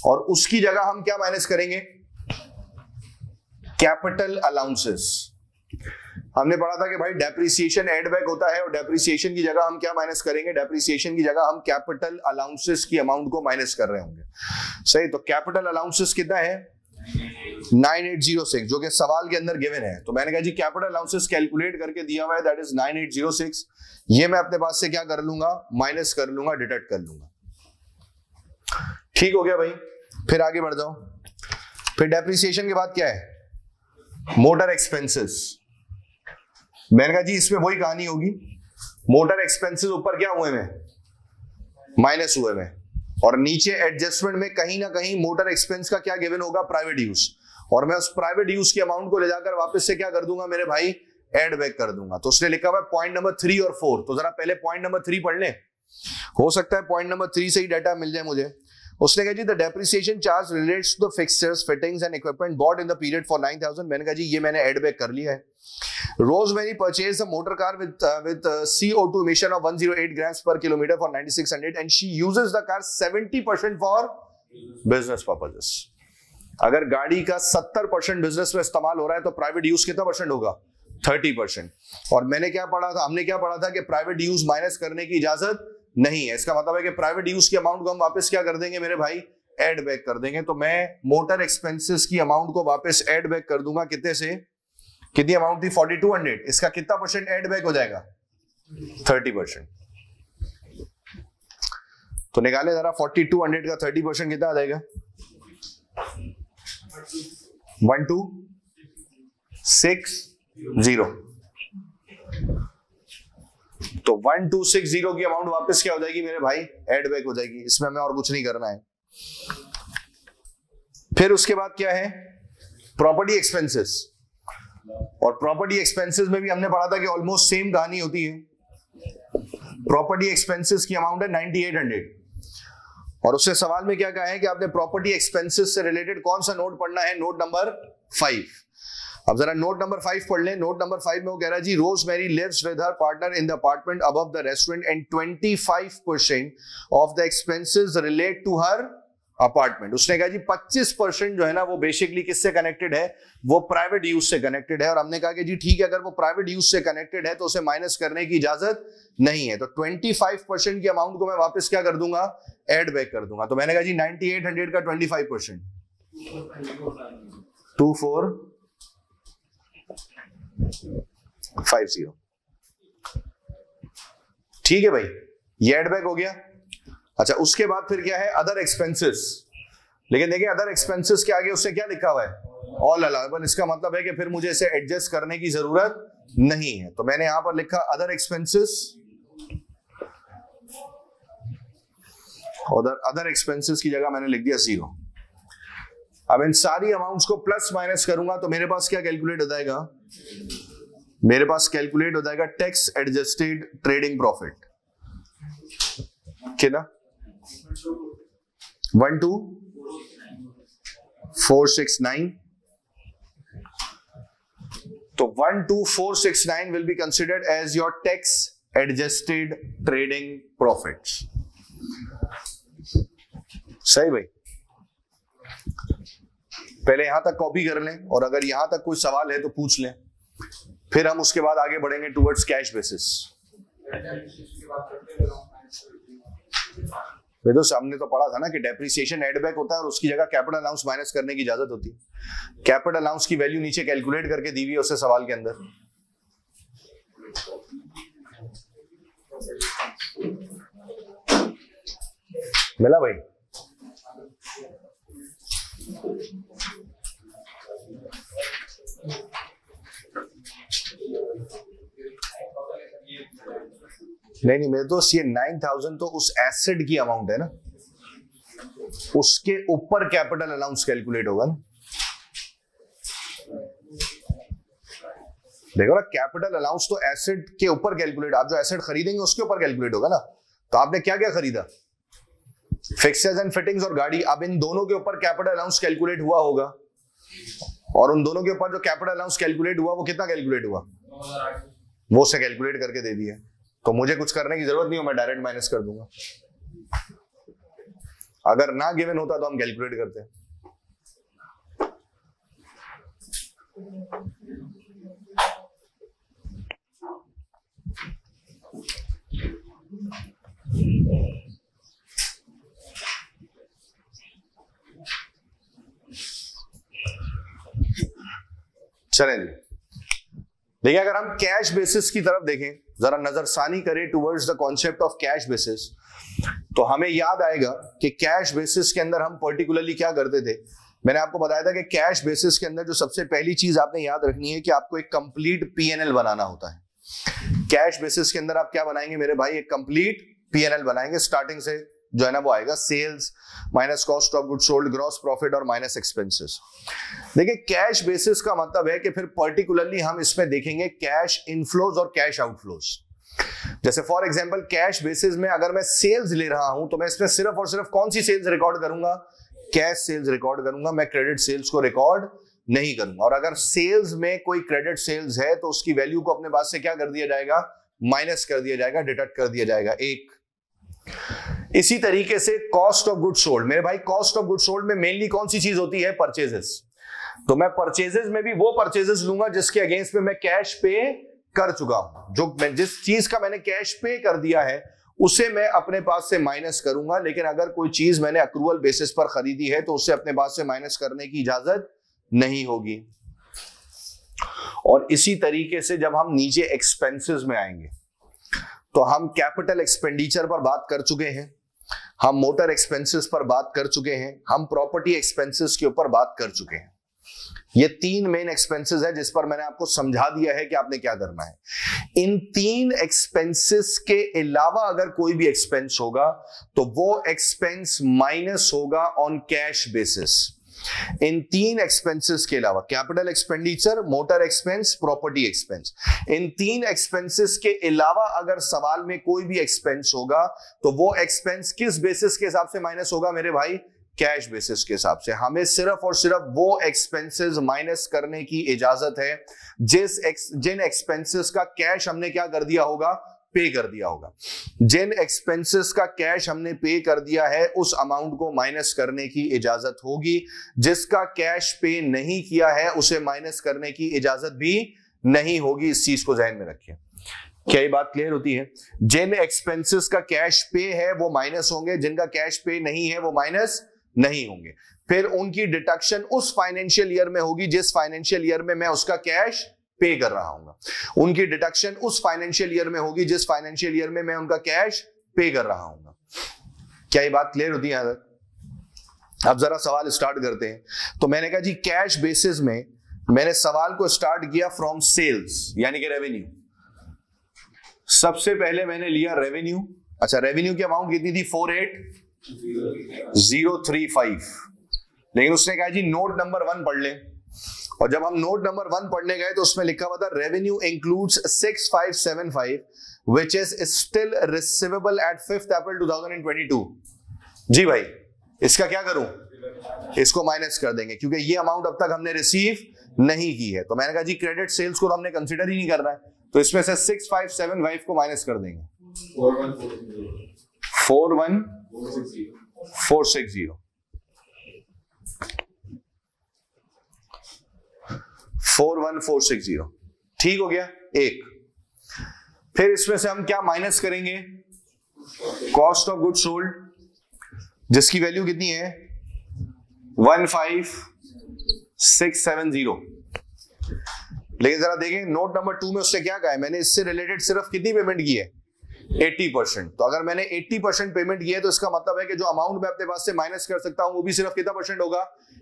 और उसकी जगह हम क्या माइनस करेंगे, कैपिटल अलाउंसेस। हमने पढ़ा था कि भाई डेप्रिसिएशन एड बैक होता है और डेप्रिसिएशन की जगह हम क्या माइनस करेंगे, डेप्रिसिएशन की जगह हम कैपिटल अलाउंसेस की अमाउंट को माइनस कर रहे होंगे। सही, तो कैपिटल अलाउंसेस कितना है, 9806, जो कि सवाल के अंदर गिवन है। तो मैंने कहा जी कैपिटल अलाउंसेस कैलकुलेट करके दिया हुआ है, दैट इज 9806। ये मैं अपने पास से क्या कर लूंगा, माइनस कर लूंगा, डिडक्ट कर लूंगा। ठीक हो गया भाई। फिर आगे बढ़ जाओ। फिर डेप्रिसिएशन के बाद क्या है, मोटर एक्सपेंसेस। मैंने कहा जी इसमें वही कहानी होगी, मोटर एक्सपेंसेस ऊपर क्या हुए में, माइनस हुए में, और नीचे एडजस्टमेंट में कहीं ना कहीं मोटर एक्सपेंस का क्या गिवन होगा, प्राइवेट यूज। और मैं उस प्राइवेट यूज की अमाउंट को ले जाकर वापस से क्या कर दूंगा मेरे भाई, एड बैक कर दूंगा। तो उसने लिखा हुआ है पॉइंट नंबर 3 और 4। तो जरा पहले पॉइंट नंबर 3 पढ़ लें, हो सकता है पॉइंट नंबर 3 से ही डाटा मिल जाए मुझे। उसने कहा जी the depreciation charge relates to the fixtures, fittings and equipment bought in the period for 9000। मैंने कहा जी ये मैंने एड बैक कर लिया है। Rosemary purchased a motor car with CO2 emission of 108 grams per kilometer for 9600 and she uses the car 70% for business purposes. अगर गाड़ी का 70% बिजनेस में इस्तेमाल हो रहा है तो प्राइवेट यूज कितना परसेंट होगा, 30%। और मैंने क्या पढ़ा था, हमने क्या पढ़ा था कि प्राइवेट यूज माइनस करने की इजाजत नहीं है। इसका मतलब है कि प्राइवेट यूज की अमाउंट को हम वापस क्या कर देंगे मेरे भाई, एड बैक कर देंगे। तो मैं मोटर एक्सपेंसेस की अमाउंट को वापस एड बैक कर दूंगा, कितने से, कितनी अमाउंट थी, 4200। इसका कितना परसेंट एड बैक हो जाएगा, 30%। तो निकाले जरा 4200 का 30% कितना आ जाएगा, 1260। तो 1260 की अमाउंट वापस क्या हो जाएगी मेरे भाई, एड बैक हो जाएगी। इसमें हमें और कुछ नहीं करना है। फिर उसके बाद क्या है, प्रॉपर्टी एक्सपेंसेस। और प्रॉपर्टी एक्सपेंसेस में भी हमने पढ़ा था कि ऑलमोस्ट सेम कहानी होती है। प्रॉपर्टी एक्सपेंसेस की अमाउंट है 9800। और उससे सवाल में क्या कहा है कि आपने प्रॉपर्टी एक्सपेंसेस से रिलेटेड कौन सा नोट पढ़ना है, नोट नंबर 5। अब जरा नोट नंबर 5 पढ़ लें। नोट नंबर 5 में वो कह रहा है जी Rosemary lives with her partner in the apartment above the restaurant and 25% of the expenses relate to her apartment. उसने कहा जी 25% जो है ना वो बेसिकली किससे कनेक्टेड है, वो प्राइवेट यूज से कनेक्टेड है। और हमने कहा कि जी ठीक है, अगर वो प्राइवेट यूज से कनेक्टेड है तो उसे माइनस करने की इजाजत नहीं है। तो 25% की अमाउंट को मैं वापस क्या कर दूंगा, एड बैक कर दूंगा। तो मैंने कहा जी 9800 का 25%, 2450। ठीक है भाई, ये एड बैक हो गया। अच्छा, उसके बाद फिर क्या है, अदर एक्सपेंसेस। लेकिन देखिए अदर एक्सपेंसेस के आगे उससे क्या लिखा हुआ है, ऑल अलाउएबल। इसका मतलब है कि फिर मुझे इसे एडजस्ट करने की जरूरत नहीं है। तो मैंने यहां पर लिखा अदर एक्सपेंसेस, अदर एक्सपेंसेस की जगह मैंने लिख दिया 0। अब इन सारी अमाउंट्स को प्लस माइनस करूंगा तो मेरे पास क्या कैलकुलेट हो जाएगा, मेरे पास कैलकुलेट हो जाएगा टैक्स एडजस्टेड ट्रेडिंग प्रॉफिट। कितना, 12469। तो 12469 will be considered as your tax adjusted trading profits। सही भाई, पहले यहां तक कॉपी कर लें और अगर यहां तक कोई सवाल है तो पूछ लें, फिर हम उसके बाद आगे बढ़ेंगे टुवर्ड्स कैश बेसिस। तो हमने तो पढ़ा था ना कि डेप्रिसिएशन एड बैक होता है और उसकी जगह कैपिटल अलाउंस माइनस करने की इजाजत होती है। कैपिटल अलाउंस की वैल्यू नीचे कैलकुलेट करके दी हुई है उससे सवाल के अंदर। मिला भाई? नहीं मेरे दोस्त, ये 9,000 तो उस एसेट की अमाउंट है ना, उसके ऊपर कैपिटल अलाउंस कैलकुलेट होगा ना। देखो ना, कैपिटल अलाउंस तो एसेट के ऊपर कैलकुलेट, आप जो एसेट खरीदेंगे उसके ऊपर कैलकुलेट होगा ना। तो आपने क्या क्या खरीदा, फिक्सर्स एंड फिटिंग्स और गाड़ी, अब इन दोनों के ऊपर कैपिटल अलाउंस कैलकुलेट हुआ होगा, और उन दोनों के ऊपर जो कैपिटल अलाउंस कैलकुलेट हुआ वो कितना कैलकुलेट हुआ, वो से कैलकुलेट करके दे दिया। तो मुझे कुछ करने की जरूरत नहीं हो, मैं डायरेक्ट माइनस कर दूंगा। अगर ना गिवन होता तो हम कैलकुलेट करते। चलें जी, देखिए अगर हम कैश बेसिस की तरफ देखें, जरा नजरसानी करें towards the concept of cash basis, तो हमें याद आएगा कि कैश बेसिस के अंदर हम पर्टिकुलरली क्या करते थे। मैंने आपको बताया था कि कैश बेसिस के अंदर जो सबसे पहली चीज आपने याद रखनी है कि आपको एक कंप्लीट पीएनएल बनाना होता है। कैश बेसिस के अंदर आप क्या बनाएंगे मेरे भाई, एक कंप्लीट पीएनएल बनाएंगे। स्टार्टिंग से जो है ना वो आएगा sales minus cost of goods sold, gross profit और माइनस एक्सपेंसेस। देखिए कैश बेसिस का मतलब है कि फिर पर्टिकुलरली हम इसमें देखेंगे कैश इनफ्लोज और कैश आउटफ्लोज। जैसे फॉर एग्जांपल कैश बेसिस में अगर मैं सेल्स ले रहा हूं तो मैं इसमें सिर्फ और सिर्फ कौन सी सेल्स रिकॉर्ड करूंगा, कैश सेल्स रिकॉर्ड करूंगा, मैं क्रेडिट सेल्स को रिकॉर्ड नहीं करूंगा। और अगर सेल्स में कोई क्रेडिट सेल्स है तो उसकी वैल्यू को अपने पास से क्या कर दिया जाएगा, माइनस कर दिया जाएगा, डिडक्ट कर दिया जाएगा एक। इसी तरीके से कॉस्ट ऑफ गुड्स सोल्ड, मेरे भाई कॉस्ट ऑफ गुड्स सोल्ड में मेनली कौन सी चीज होती है, परचेजेस। तो मैं परचेजेस में भी वो परचेजेस लूंगा जिसके अगेंस्ट में मैं कैश पे कर चुका हूं। जो मैं जिस चीज का मैंने कैश पे कर दिया है उसे मैं अपने पास से माइनस करूंगा। लेकिन अगर कोई चीज मैंने अक्रूवल बेसिस पर खरीदी है तो उसे अपने पास से माइनस करने की इजाजत नहीं होगी। और इसी तरीके से जब हम नीचे एक्सपेंसेस में आएंगे तो हम कैपिटल एक्सपेंडिचर पर बात कर चुके हैं, हम मोटर एक्सपेंसेस पर बात कर चुके हैं, हम प्रॉपर्टी एक्सपेंसेस के ऊपर बात कर चुके हैं। ये तीन मेन एक्सपेंसेस है जिस पर मैंने आपको समझा दिया है कि आपने क्या करना है। इन तीन एक्सपेंसेस के अलावा अगर कोई भी एक्सपेंस होगा तो वो एक्सपेंस माइनस होगा ऑन कैश बेसिस। इन तीन एक्सपेंसेस के अलावा capital expenditure, motor expense, property expense, इन तीन एक्सपेंसेस के अलावा अगर सवाल में कोई भी एक्सपेंस होगा तो वो एक्सपेंस किस बेसिस के हिसाब से माइनस होगा मेरे भाई, कैश बेसिस के हिसाब से। हमें सिर्फ और सिर्फ वो एक्सपेंसेस माइनस करने की इजाजत है जिन एक्सपेंसेस का कैश हमने क्या कर दिया होगा, पे कर दिया होगा। जिन एक्सपेंसेस का कैश हमने पे कर दिया है उस अमाउंट को माइनस करने की इजाजत होगी। जिसका कैश पे नहीं किया है उसे माइनस करने की इजाजत भी नहीं होगी। इस चीज को ध्यान में रखिए। क्या ये बात क्लियर होती है? जिन एक्सपेंसेस का कैश पे है वो माइनस होंगे, जिनका कैश पे नहीं है वो माइनस नहीं होंगे। फिर उनकी डिडक्शन उस फाइनेंशियल ईयर में होगी जिस फाइनेंशियल ईयर में मैं उसका कैश पे कर रहा हूं। उनकी डिडक्शन उस फाइनेंशियल ईयर में होगी जिस फाइनेंशियल ईयर में मैं उनका कैश पे कर रहा हूं। क्या ये बात क्लियर होती है? अब जरा सवाल स्टार्ट करते हैं। तो मैंने कहा जी कैश बेसिस में मैंने सवाल को स्टार्ट किया फ्रॉम सेल्स यानी कि रेवेन्यू। सबसे पहले मैंने लिया रेवेन्यू। अच्छा, रेवेन्यू की अमाउंट कितनी थी? 48,035। लेकिन उसने कहा जी नोट नंबर 1 पढ़ लें। और जब हम नोट नंबर 1 पढ़ने गए तो उसमें लिखा हुआ था revenue includes 6575 which is still receivable at 5 April 2022। जी भाई, इसका क्या करूं? इसको माइनस कर देंगे क्योंकि ये अमाउंट अब तक हमने रिसीव नहीं की है। तो मैंने कहा जी क्रेडिट सेल्स को तो हमने कंसीडर ही नहीं करना है, तो इसमें से 6575 को माइनस कर देंगे। 41460 41460 ठीक हो गया एक। फिर इसमें से हम क्या माइनस करेंगे? कॉस्ट ऑफ गुड्स सोल्ड जिसकी वैल्यू कितनी है? 15670। लेकिन जरा देखें नोट नंबर 2 में उसने क्या कहा है, मैंने इससे रिलेटेड सिर्फ कितनी पेमेंट की है? 80%। तो अगर मैंने 80% पेमेंट की है तो इसका मतलब है कि जो अमाउंट मैं अपने पास से माइनस कर सकता हूं वो भी सिर्फ कितना परसेंट होगा?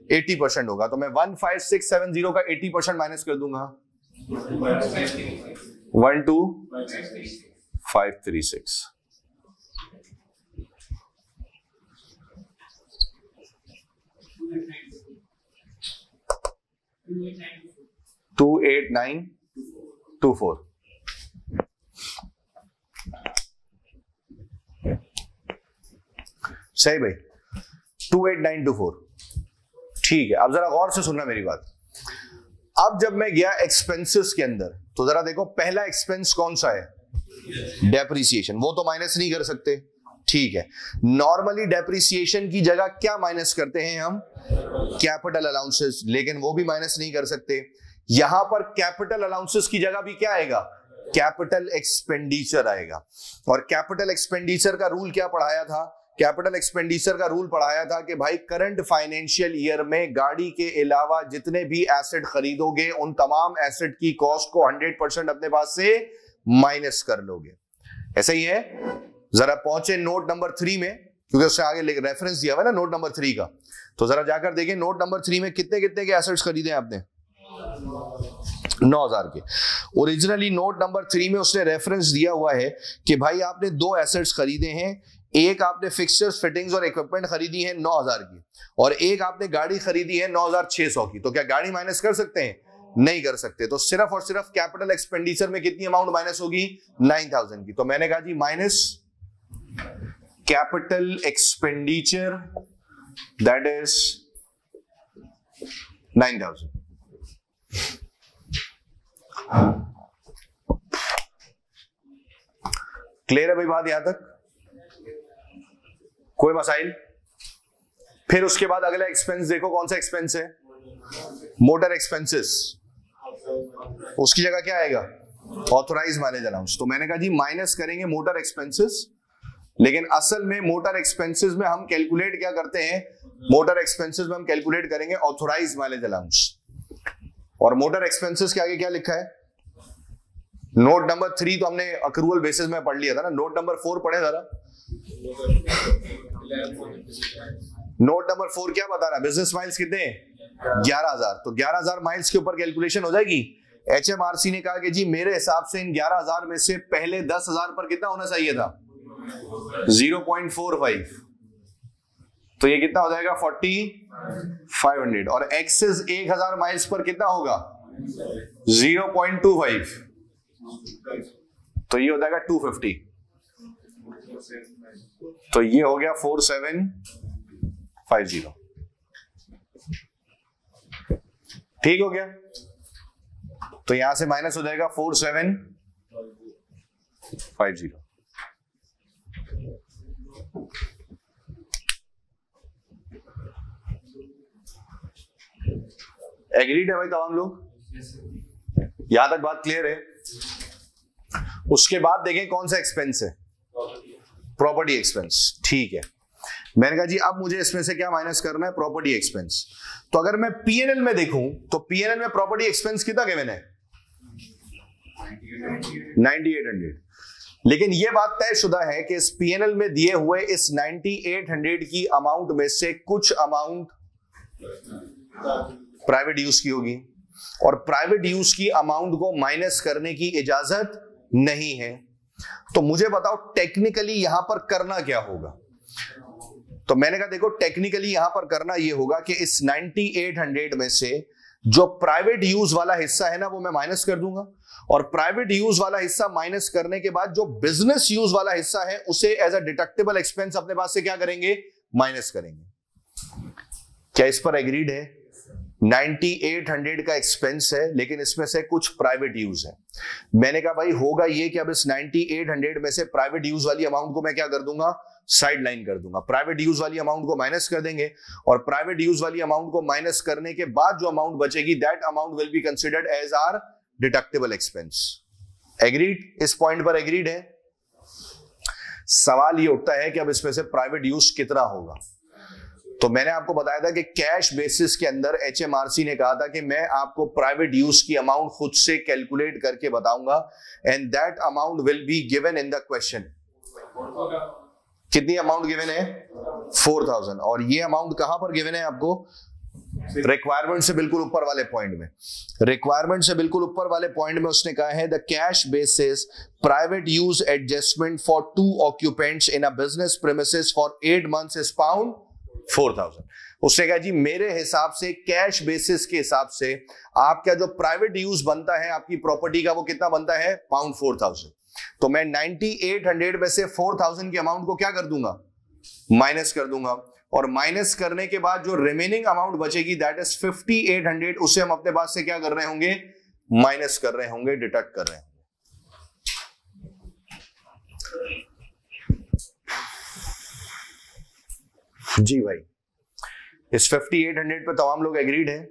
80% होगा। तो मैं 15670 का 80% माइनस कर दूंगा, 536 28924 सही भाई, 28924। ठीक है, अब जरा गौर से सुनना मेरी बात। अब जब मैं गया एक्सपेंसेस के अंदर तो जरा देखो पहला एक्सपेंस कौन सा है, डेप्रिसिएशन, वो तो माइनस नहीं कर सकते। ठीक है, नॉर्मली डेप्रिसिएशन की जगह क्या माइनस करते हैं हम, कैपिटल अलाउंसेस, लेकिन वो भी माइनस नहीं कर सकते। यहां पर कैपिटल अलाउंसेस की जगह भी क्या आएगा, कैपिटल एक्सपेंडिचर आएगा। और कैपिटल एक्सपेंडिचर का रूल क्या पढ़ाया था, कैपिटल एक्सपेंडिचर का रूल पढ़ाया था कि भाई करंट फाइनेंशियल ईयर में गाड़ी के अलावा जितने भी एसेट खरीदोगे उन तमाम एसेट की कॉस्ट को 100% अपने पास से माइनस कर लोगे। ऐसा ही है। जरा पहुंचे नोट नंबर 3 में, क्योंकि उससे आगे रेफरेंस दिया हुआ है ना नोट नंबर 3 का, तो जरा जाकर देखिए नोट नंबर 3 में कितने कितने के एसेट्स खरीदे आपने, 9000 के। ओरिजिनली नोट नंबर 3 में उसने रेफरेंस दिया हुआ है कि भाई आपने 2 एसेट्स खरीदे हैं, एक आपने फिक्सचर्स फिटिंग्स और इक्विपमेंट खरीदी है 9000 की, और एक आपने गाड़ी खरीदी है 9600 की। तो क्या गाड़ी माइनस कर सकते हैं, नहीं कर सकते। तो सिर्फ और सिर्फ कैपिटल एक्सपेंडिचर में कितनी अमाउंट माइनस होगी, 9000 की। तो मैंने कहा जी minus capital expenditure that is 9000। Clear है भाई बात यहां तक, कोई मसाइल? फिर उसके बाद अगला एक्सपेंस देखो कौन सा एक्सपेंस है, मोटर एक्सपेंसेस। उसकी जगह क्या आएगा, ऑथोराइज माइलेज अलाउंस। तो मैंने कहा जी माइनस करेंगे मोटर एक्सपेंसेस, लेकिन असल में मोटर एक्सपेंसेस में हम कैलकुलेट क्या करते हैं, मोटर एक्सपेंसेस में हम कैलकुलेट करेंगे ऑथोराइज माइलेज अलाउंस। और मोटर एक्सपेंसेस के आगे क्या लिखा है, नोट नंबर 3 तो हमने अक्रूवल बेसिस में पढ़ लिया था ना, नोट नंबर 4 पढ़े जरा। नोट नंबर 4 क्या बता रहा है, बिजनेस माइल्स कितने, 11000। तो 11000 माइल्स के ऊपर कैलकुलेशन हो जाएगी। एचएमआरसी ने कहा कि जी मेरे हिसाब से इन 11000 में से पहले 10000 पर कितना होना चाहिए था, 0.45। तो ये कितना हो जाएगा 4500, और एक्सेस 1000 माइल्स पर कितना होगा 0.25, तो ये हो जाएगा 250। तो ये हो गया 4750। ठीक हो गया। तो यहां से माइनस हो जाएगा 4750। एग्रीड है भाई तमाम लोग, यहां तक बात क्लियर है। उसके बाद देखें कौन सा एक्सपेंस है, प्रॉपर्टी एक्सपेंस। ठीक है, मैंने कहा जी अब मुझे इसमें से क्या माइनस करना है, प्रॉपर्टी एक्सपेंस। तो अगर मैं पीएनएल में देखूं तो पीएनएल में प्रॉपर्टी एक्सपेंस कितना गिवन है, 9800। लेकिन यह बात तयशुदा है कि इस पीएनएल में दिए हुए इस 9800 की अमाउंट में से कुछ अमाउंट प्राइवेट यूज की होगी, और प्राइवेट यूज की अमाउंट को माइनस करने की इजाजत नहीं है। तो मुझे बताओ टेक्निकली यहां पर करना क्या होगा। तो मैंने कहा देखो टेक्निकली यहां पर करना यह होगा कि इस 9800 में से जो प्राइवेट यूज वाला हिस्सा है ना वो मैं माइनस कर दूंगा, और प्राइवेट यूज वाला हिस्सा माइनस करने के बाद जो बिजनेस यूज वाला हिस्सा है उसे एज अ डिडक्टेबल एक्सपेंस अपने पास से क्या करेंगे, माइनस करेंगे। क्या इस पर एग्रीड है? 9800 का एक्सपेंस है, लेकिन इसमें से कुछ प्राइवेट यूज है। मैंने कहा भाई होगा ये कि अब इस 9800 में से प्राइवेट यूज वाली अमाउंट को मैं क्या कर दूंगा, साइड लाइन कर दूंगा। प्राइवेट यूज वाली अमाउंट को माइनस कर देंगे, और प्राइवेट यूज वाली अमाउंट को माइनस करने के बाद जो अमाउंट बचेगी that amount will be considered as our deductible expense. Agreed? इस पॉइंट पर एग्रीड है? सवाल ये उठता है कि अब इसमें से प्राइवेट यूज कितना होगा। तो मैंने आपको बताया था कि कैश बेसिस के अंदर एचएमआरसी ने कहा था कि मैं आपको प्राइवेट यूज की अमाउंट खुद से कैलकुलेट करके बताऊंगा, and that amount will be given in the question. कितनी अमाउंट गिवन है, 4000, और ये अमाउंट कहां पर गिवन है आपको, रिक्वायरमेंट से बिल्कुल ऊपर वाले पॉइंट में, रिक्वायरमेंट से बिल्कुल ऊपर वाले पॉइंट में उसने कहा है the cash basis private use adjustment for 2 occupants in a business premises for 8 months is pound 4000। उसने कहा जी मेरे हिसाब से कैश बेसिस के हिसाब से आपका जो प्राइवेट यूज बनता है आपकी प्रॉपर्टी का वो कितना बनता है, पाउंड 4000। तो मैं 9800 में से 4000 के अमाउंट को क्या कर दूंगा, माइनस कर दूंगा, और माइनस करने के बाद जो रिमेनिंग अमाउंट बचेगी दैट इज 5800, उसे हम अपने पास से क्या कर रहे होंगे, माइनस कर रहे होंगे, डिडक्ट कर रहे होंगे। जी भाई, इस 5800 पे तमाम लोग एग्रीड हैं।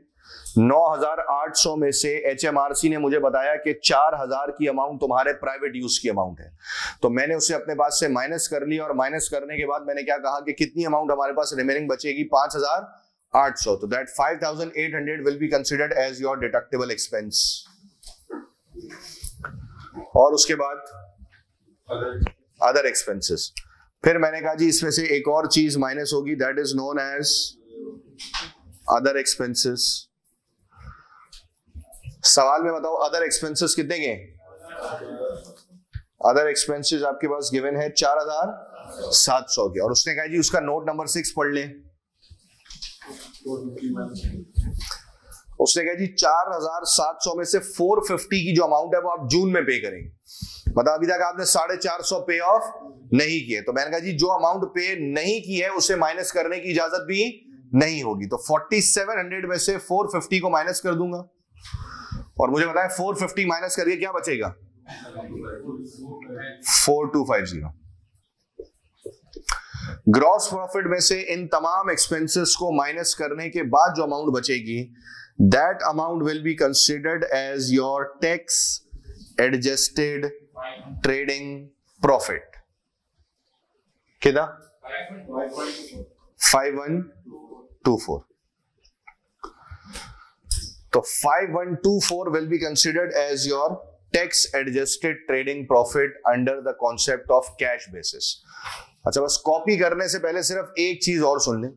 9800 में से HMRC ने मुझे बताया कि 4000 की अमाउंट तुम्हारे प्राइवेट यूज की अमाउंट है, तो मैंने उसे अपने पास से माइनस कर लिया, और माइनस करने के बाद मैंने क्या कहा कि कितनी अमाउंट हमारे पास रिमेनिंग बचेगी, 5800। तो that 5800 will be considered as your deductible expense. और उसके बाद अदर एक्सपेंसेस। फिर मैंने कहा जी इसमें से एक और चीज माइनस होगी, that is known as other expenses. सवाल में बताओ अदर एक्सपेंसेस कितने के, अदर एक्सपेंसेस आपके पास गिवन है 4700 के, और उसने कहा जी उसका नोट नंबर 6 पढ़ लें। उसने कहा जी 4700 में से 450 की जो अमाउंट है वो आप जून में पे करेंगे, मतलब अभी तक आपने 450 पे ऑफ नहीं किए, तो मैंने कहा जी जो अमाउंट पे नहीं की है उसे माइनस करने की इजाजत भी नहीं होगी, तो 4700 में से 450 को माइनस कर दूंगा, और मुझे बताया 450 माइनस करके क्या बचेगा, 4250। ग्रॉस प्रॉफिट में से इन तमाम एक्सपेंसेस को माइनस करने के बाद जो अमाउंट बचेगी that amount will be considered as your tax adjusted trading profit. कितना, 5124। तो 5124 will be considered as your tax adjusted trading profit under the concept of cash basis। अच्छा, बस कॉपी करने से पहले सिर्फ एक चीज और सुन लें।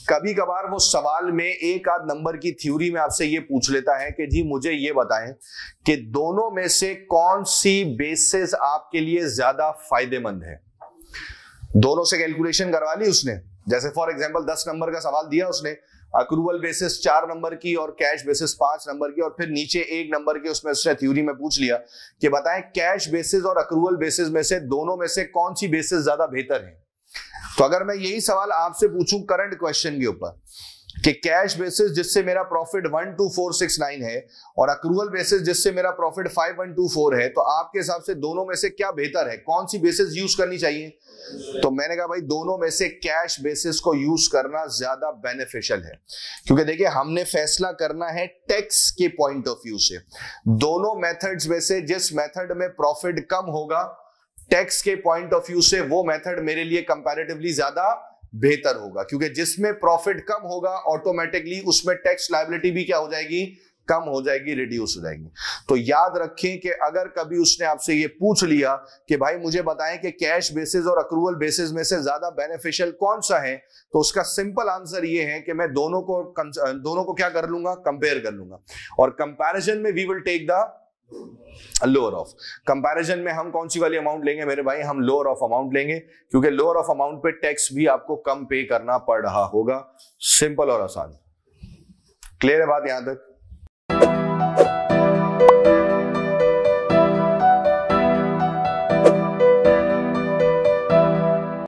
कभी कभार वो सवाल में एक आध नंबर की थ्योरी में आपसे ये पूछ लेता है कि जी मुझे ये बताएं कि दोनों में से कौन सी बेसिस आपके लिए ज्यादा फायदेमंद है। दोनों से कैलकुलेशन करवा ली उसने, जैसे फॉर एग्जांपल 10 नंबर का सवाल दिया उसने, अक्रूवल बेसिस 4 नंबर की और कैश बेसिस 5 नंबर की, और फिर नीचे 1 नंबर की उसमें उसने थ्योरी में पूछ लिया कि बताएं कैश बेसिस और अक्रूवल बेसिस में से दोनों में से कौन सी बेसिस ज्यादा बेहतर है। तो अगर मैं यही सवाल आपसे पूछूं करंट क्वेश्चन के ऊपर कि कैश बेसिस जिससे मेरा प्रॉफिट 12469 है और अक्रूवल बेसिस जिससे मेरा प्रॉफिट 5124 है, तो आपके हिसाब से दोनों में से क्या बेहतर है, कौन सी बेसिस यूज करनी चाहिए। तो मैंने कहा भाई दोनों में से कैश बेसिस को यूज करना ज्यादा बेनिफिशियल है, क्योंकि देखिए हमने फैसला करना है टैक्स के पॉइंट ऑफ व्यू से। दोनों मेथड्स में से जिस मेथड में प्रॉफिट कम होगा टैक्स के पॉइंट ऑफ व्यू से वो मेथड मेरे लिए कंपैरेटिवली ज्यादा बेहतर होगा, क्योंकि जिसमें प्रॉफिट कम होगा ऑटोमेटिकली उसमें टैक्स लायबिलिटी भी क्या हो जाएगी, कम हो जाएगी, रिड्यूस हो जाएगी। तो याद रखें कि अगर कभी उसने आपसे ये पूछ लिया कि भाई मुझे बताएं कि कैश बेसिस और अक्रूवल बेसिस में से ज्यादा बेनिफिशियल कौन सा है, तो उसका सिंपल आंसर ये है कि मैं दोनों को क्या कर लूंगा, कंपेयर कर लूंगा, और कंपैरिजन में we will take the lower of. Comparison में हम कौन सी वाली अमाउंट लेंगे मेरे भाई, हम लोअर ऑफ अमाउंट लेंगे, क्योंकि लोअर ऑफ अमाउंट पे टैक्स भी आपको कम पे करना पड़ रहा होगा। सिंपल और आसान। क्लियर है बात यहां तक?